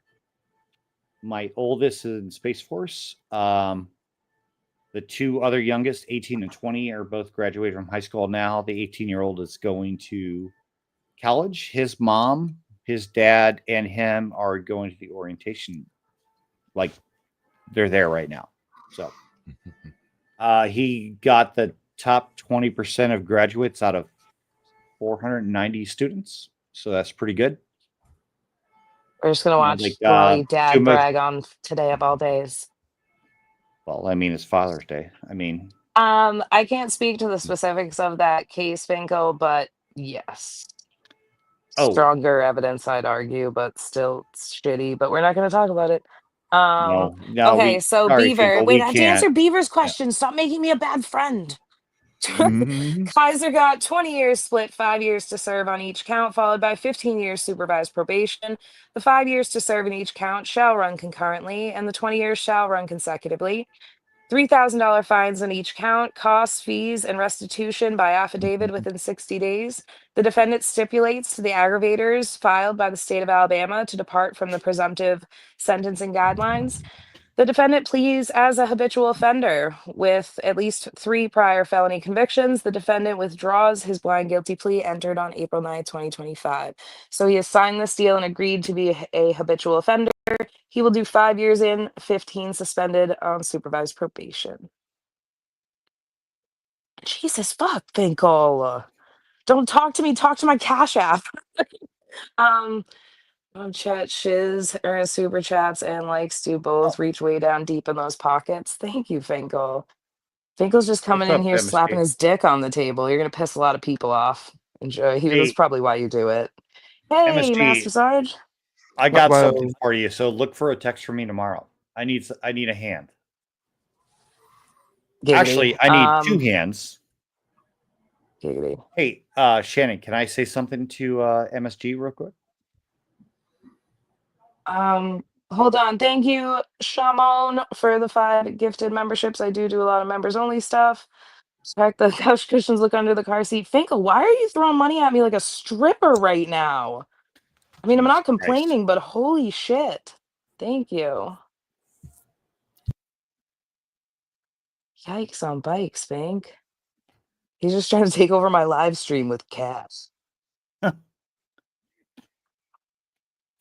My oldest is in Space Force. The 2 other youngest, 18 and 20, are both graduated from high school now. The 18-year-old is going to college. His mom, his dad, and him are going to the orientation. Like, they're there right now. So he got the top 20% of graduates out of 490 students. So that's pretty good. We're just gonna watch Like, Glowy Dad Juma- brag on today of all days. Well, I mean, it's Father's Day. I mean, I can't speak to the specifics of that case, Finkel, but yes. Oh. Stronger evidence, I'd argue, but still it's shitty. But we're not going to talk about it. no, Okay, so sorry, Beaver. Finkel, Wait, we I have to answer can't. Beaver's question. Stop making me a bad friend. Mhm. Kaiser got 20 years split, 5 years to serve on each count, followed by 15 years supervised probation. The 5 years to serve in each count shall run concurrently, and the 20 years shall run consecutively. $3,000 fines on each count, costs, fees, and restitution by affidavit within 60 days. The defendant stipulates to the aggravators filed by the state of Alabama to depart from the presumptive sentencing guidelines. The defendant pleads as a habitual offender with at least 3 prior felony convictions. The defendant withdraws his blind guilty plea entered on April 9, 2025. So he has signed this deal and agreed to be a habitual offender. He will do 5 years in, 15 suspended on supervised probation. Jesus fuck, Finkel. Don't talk to me, talk to my Cash App. Chat shiz, earn super chats and likes do both reach way down deep in those pockets. Thank you, Finkel. Finkel's just coming What's in up, here MSG? slapping his dick on the table. You're gonna piss a lot of people off. Enjoy. That's Hey. probably why you do it. Hey, MSG. Master Sarge. I got Whoa. something for you, so look for a text from me tomorrow. I need a hand. Giggity. Actually, I need 2 hands. Giggity. Hey, Shannon, can I say something to MSG real quick? Hold on. Thank you, Shamon, for the 5 gifted memberships. I do a lot of members only stuff. Check the couch cushions, look under the car seat. Finkel, why are you throwing money at me like a stripper right now? I mean, I'm not complaining, but holy shit. Thank you. Yikes on bikes, Fink. He's just trying to take over my live stream with cash.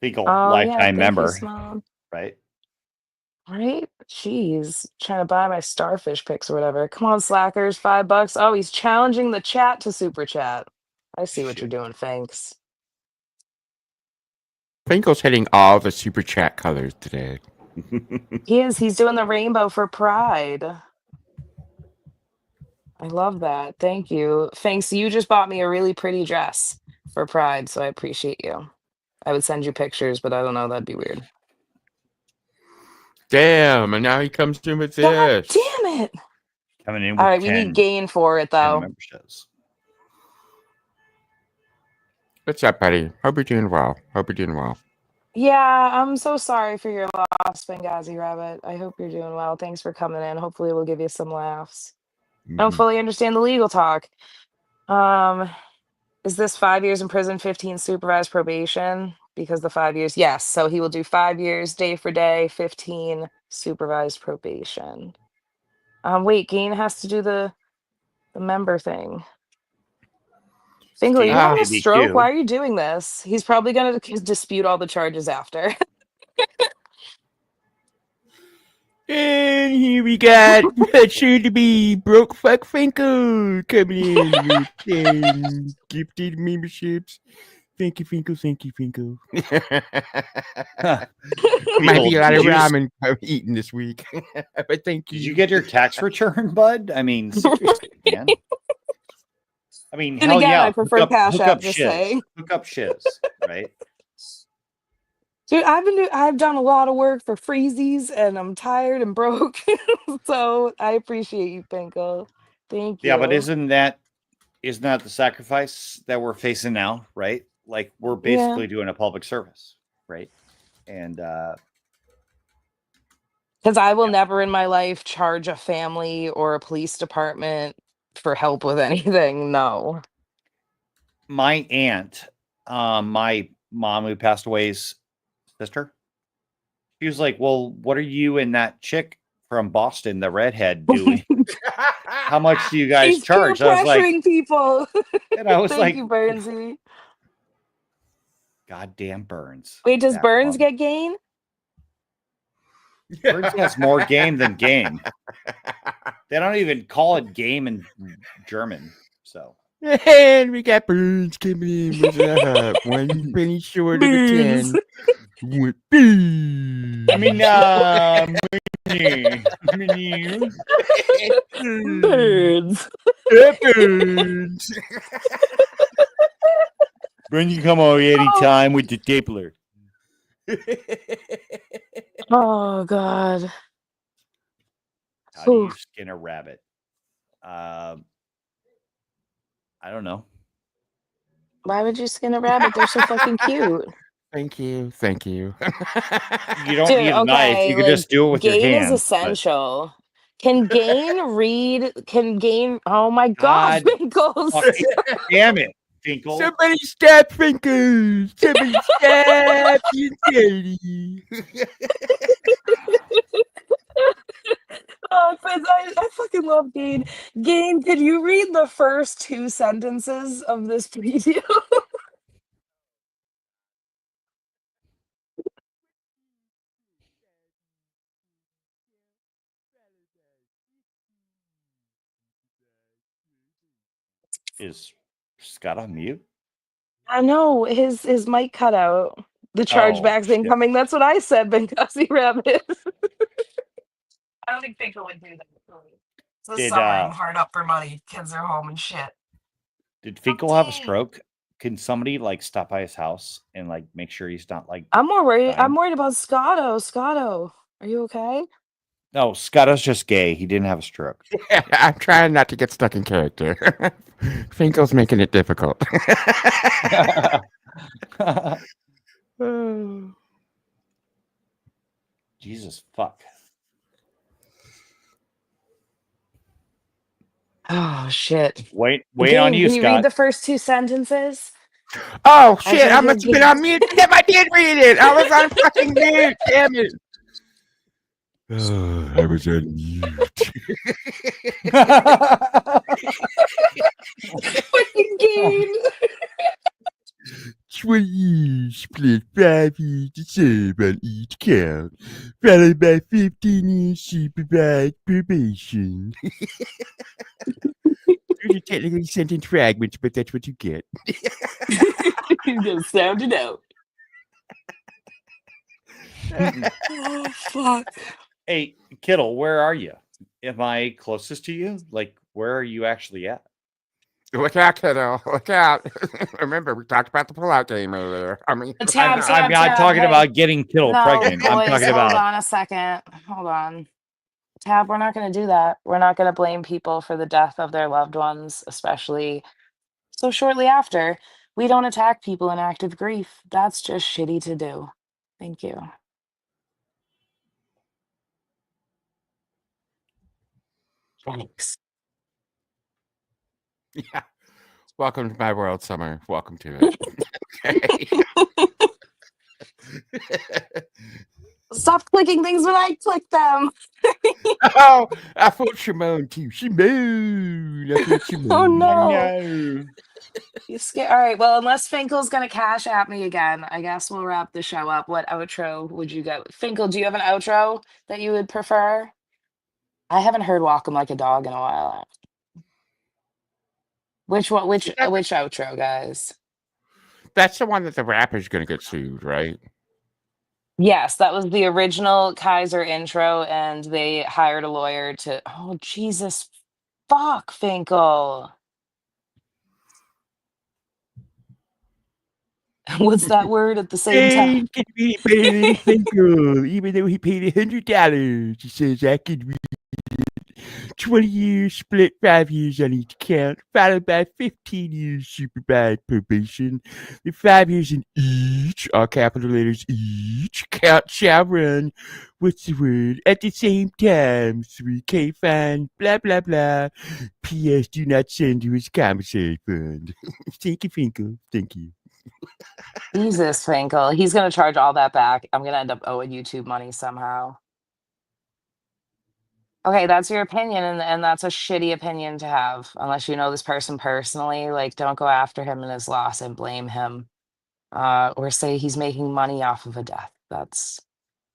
Legal Oh, yeah, lifetime thank member, you, Smom. right? Right? Jeez. Trying to buy my starfish pics or whatever. Come on, slackers. $5. Oh, he's challenging the chat to super chat. I see what you're doing, thanks. Finkel's hitting all the super chat colors today. He is. He's doing the rainbow for Pride. I love that. Thank you. Thanks. You just bought me a really pretty dress for Pride, so I appreciate you. I would send you pictures, but I don't know. That'd be weird. Damn, and now he comes in with God this. damn it. Coming in with All right, we need gain for it, 10 though. memberships. What's up, buddy? Hope you're doing well. Yeah, I'm so sorry for your loss, Benghazi Rabbit. I hope you're doing well. Thanks for coming in. Hopefully we'll give you some laughs. I don't fully understand the legal talk. Is this 5 years in prison, 15 supervised probation? Because the 5 years, yes. So he will do 5 years day for day, 15 supervised probation. Wait, Gain has to do the member thing. Fingal, are you having a Maybe stroke? too. Why are you doing this? He's probably going to dispute all the charges after. And here we got soon to be broke fuck Finkel coming in with 10 gifted memberships. Thank you, Finkel. Might be a lot of ramen I'm eating this week. But thank you. Did you get your tax return, bud? I mean, seriously, man. I mean, And hell again, yeah. I prefer Cash hook App, up just shiz. saying. Hook up shiz, right? Dude, I've done a lot of work for freezies, and I'm tired and broke. So I appreciate you, Finkel. Thank you. Yeah, but isn't that the sacrifice that we're facing now, right? Like we're basically doing a public service, right? And because I will never in my life charge a family or a police department for help with anything. No. my aunt, my mom who passed away's sister, she was like, "Well, what are you and that chick from Boston, the redhead, doing? How much do you guys He's peer charge?" I was like, pressuring people. and I was Thank like, you, Burnsy. "Goddamn Burns." Wait, does That Burns bum. get gain? Burns has more game than game. They don't even call it game in German. So And we got Burns coming in with a 1 penny short of a 10. With Burns. I mean, Birds. Burns. Burns, you come over anytime with the stapler. Oh God. How do you Oof. skin a rabbit? I don't know. Why would you skin a rabbit? They're so fucking cute. Thank you. Thank you. You don't Dude, need a knife. okay, You can like just do it with your gain is hands. but- essential. Can gain read? Can gain? Oh my God, God Winkles. fucking damn it, Finkel. Somebody stab Fingers. Somebody stab you, Katie. Oh, Fizz, I fucking love Gain. Gain, could you read the first 2 sentences of this video? Is Scott on mute? I know his mic cut out. The chargeback's shit. incoming. That's what I said, Benghazi Rabbit. I don't think Finkel would do that. It's the Did, summer. I'm hard up for money. Kids are home and shit. Did Finkel have a stroke? Can somebody like stop by his house and like make sure he's not like? I'm more worried. dying? I'm worried about Scotto. Scotto, are you okay? No, Scotto's just gay. He didn't have a stroke. I'm trying not to get stuck in character. Finkel's making it difficult. Jesus fuck. Oh shit. Wait Gabe, on you, can you read Scott. the first 2 sentences? Oh I shit! heard I your must have been on mute. Damn, I did read it. I was on fucking mute. Damn it. Oh, I was on mute. Fucking Gabe. 20 split 5 each to save on each count, followed by 15 each supervised probation. Those are technically sentence fragments, but that's what you get. You just sound it out. Oh fuck. Hey, Kittle, where are you? Am I closest to you? Like, where are you actually at? Look out, kiddo. Look out. Remember, we talked about the pullout game earlier. I mean, Tab, I'm not talking about getting Kittle pregnant. I'm boys, talking hold about. on a second. Hold on. Tab, we're not going to do that. We're not going to blame people for the death of their loved ones, especially so shortly after. We don't attack people in active grief. That's just shitty to do. Thank you. Thanks. Yeah. Welcome to my world, Summer. Welcome to it. Stop clicking things when I click them. Oh, I thought Shimon too. Shimon. I thought Shimon. Oh no. You scared. All right. Well, unless Finkel's gonna cash at me again, I guess we'll wrap the show up. What outro would you go? Finkel, do you have an outro that you would prefer? I haven't heard "Walk 'em Like a Dog" in a while. Which one? Which outro, guys? That's the one that the rapper's going to get sued, right? Yes, that was the original Kaiser intro, and they hired a lawyer to. Oh Jesus, fuck, Finkel. What's that word at the same time? Brain can read better than Finkel, even though he paid $100. He says I can read 20 years split 5 years on each count, followed by 15 years supervised probation. The 5 years in each, all capital letters each, count shall run. What's the word? At the same time, 3K fine, blah, blah, blah. P.S. Do not send to his commissary fund. Thank you, Finkel. Thank you. Jesus, Finkel. He's gonna charge all that back. I'm gonna end up owing YouTube money somehow. Okay, that's your opinion, and that's a shitty opinion to have, unless you know this person personally. Like, don't go after him and his loss and blame him, or say he's making money off of a death. That's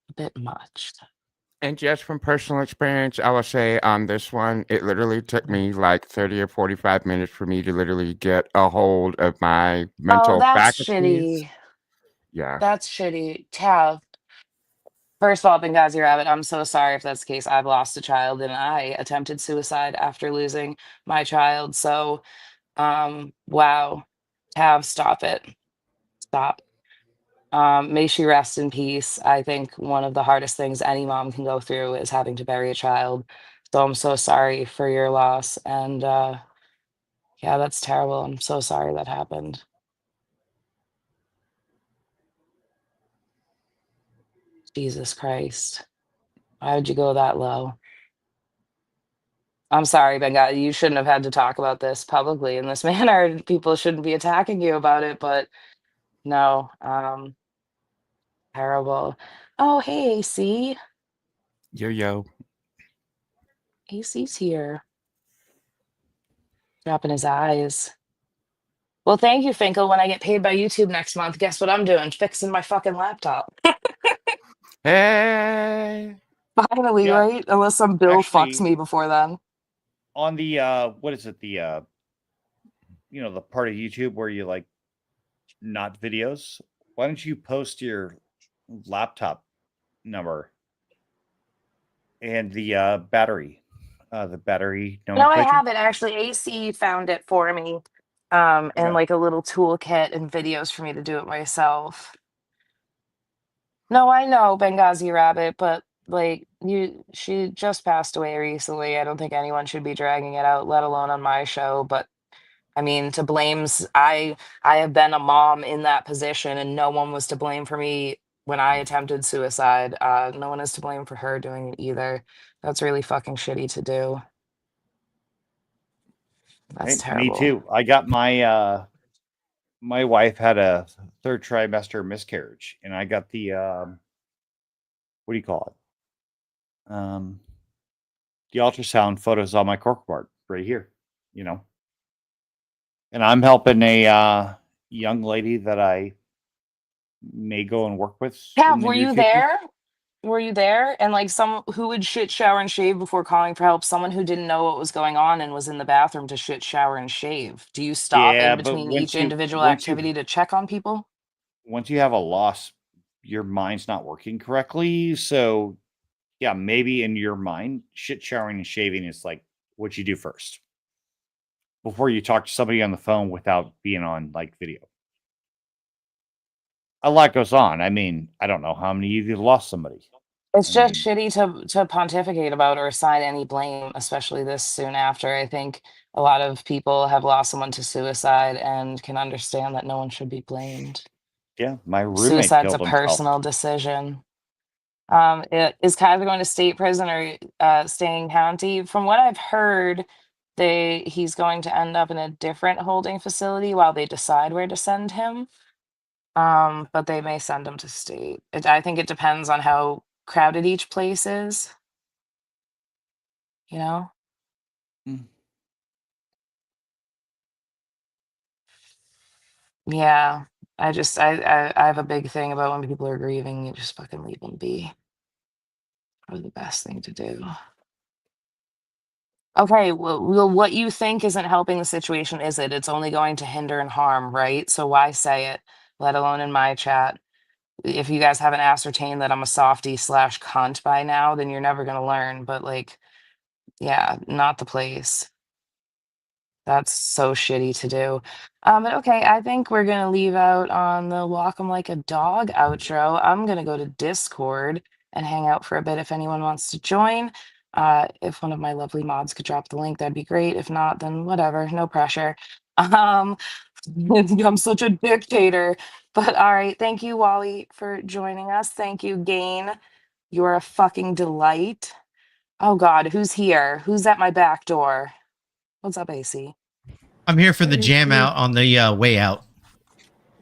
a bit much. And just from personal experience, I will say on this one, it literally took me like 30 or 45 minutes for me to literally get a hold of my Oh, mental that's faculties. shitty. Yeah. That's shitty. Tav, first of all, Benghazi Rabbit, I'm so sorry if that's the case. I've lost a child and I attempted suicide after losing my child. So, wow. Tav, stop it. Stop. May she rest in peace. I think one of the hardest things any mom can go through is having to bury a child. So I'm so sorry for your loss. And yeah, that's terrible. I'm so sorry that happened. Jesus Christ. Why would you go that low? I'm sorry, Benga. You shouldn't have had to talk about this publicly in this manner. People shouldn't be attacking you about it, but no, terrible. Oh, hey, AC. Yo, yo. AC's here. Dropping his eyes. Well, thank you, Finkel. When I get paid by YouTube next month, guess what I'm doing? Fixing my fucking laptop. Hey. Finally, Yeah, right? Unless some bill fucks actually, me before then. on the what is it? The the part of YouTube where you like not videos. Why don't you post your laptop number and the battery No, I nomenclature? have it actually. AC found it for me. And Okay. like a little toolkit and videos for me to do it myself. No, I know Benghazi Rabbit, but like she just passed away recently. I don't think anyone should be dragging it out, let alone on my show. But I mean, to blames, I have been a mom in that position, and no one was to blame for me when I attempted suicide. No one is to blame for her doing it either. That's really fucking shitty to do. That's Hey, me terrible. too. I got my wife had a third trimester miscarriage, and I got the what do you call it? The ultrasound photos on my cork board right here. You know, and I'm helping a young lady that I may go and work with in Cav, the were near you future. there? Were you there? And like some who would shit, shower, and shave before calling for help? Someone who didn't know what was going on and was in the bathroom to shit, shower, and shave. Do you stop Yeah, in but between each individual activity to check on people? once you have a loss, your mind's not working correctly. So yeah, maybe in your mind, shit showering and shaving is like what you do first before you talk to somebody on the phone without being on like video. A lot goes on. I mean, I don't know how many of you lost somebody. It's I just mean, shitty to pontificate about or assign any blame, especially this soon after. I think a lot of people have lost someone to suicide and can understand that no one should be blamed. yeah, my roommate Suicide's a killed himself. personal decision. Is Kaiser going to state prison or staying county? From what I've heard, he's going to end up in a different holding facility while they decide where to send him. But they may send him to state. I think it depends on how crowded each place is, you know? Mm. Yeah. I have a big thing about when people are grieving, you just fucking leave them be. Probably the best thing to do. Okay, well, what you think isn't helping the situation, is it? It's only going to hinder and harm, right? So why say it, let alone in my chat? If you guys haven't ascertained that I'm a softie slash cunt by now, then you're never gonna learn. But like, yeah, not the place. That's so shitty to do. But okay, I think we're gonna leave out on the walk 'em like a dog outro. I'm gonna go to Discord and hang out for a bit if anyone wants to join. If one of my lovely mods could drop the link, that'd be great. If not, then whatever, no pressure. Um, I'm such a dictator. But all right, thank you, Wally, for joining us. Thank you, Gain. You're a fucking delight. Oh God, who's here? Who's at my back door? What's up, AC? I'm here for the jam out on the way out.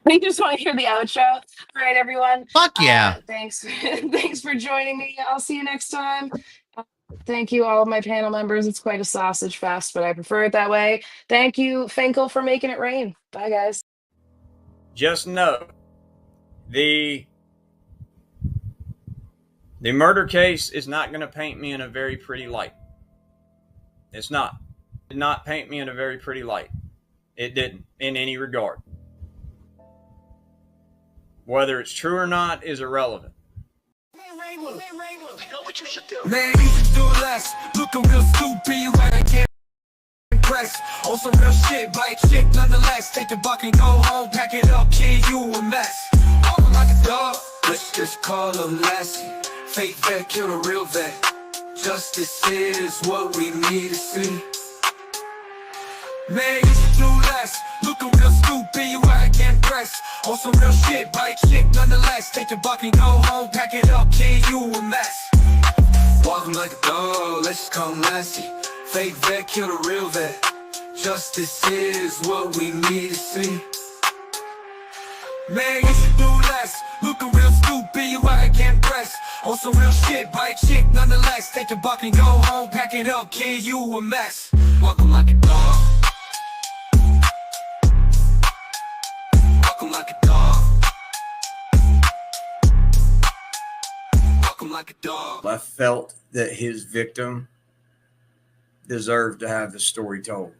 You just want to hear the outro? All right, everyone. Fuck yeah. Thanks. Thanks for joining me. I'll see you next time. Thank you, all of my panel members. It's quite a sausage fest, but I prefer it that way. Thank you, Finkel, for making it rain. Bye, guys. Just know the murder case is not going to paint me in a very pretty light. It's not. It did not paint me in a very pretty light. It didn't, in any regard. Whether it's true or not is irrelevant. Man, you can do less. Looking real stupid, you like I can't impress. On some real shit, bite chick nonetheless. Take the buck and go home, pack it up, kid, you a mess. Walking like a dog, let's just call him Lassie. Fake vet, kill the real vet. Justice is what we need to see. Man, you should do less. Looking real stupid, you I can't press. On some real shit, bite chick nonetheless. Take the buck and go home, pack it up, kid, you a mess. Walking like a dog, let's just call him Lassie. Fake vet, kill the real vet. Justice is what we need to see. Man, you should do less. Looking real stupid, you I can't press. On some real shit, bite chick nonetheless. Take the buck and go home, pack it up, kid, you a mess. Walking like a dog. Walking like a dog. Walking like a dog. I felt that his victim deserved to have the story told.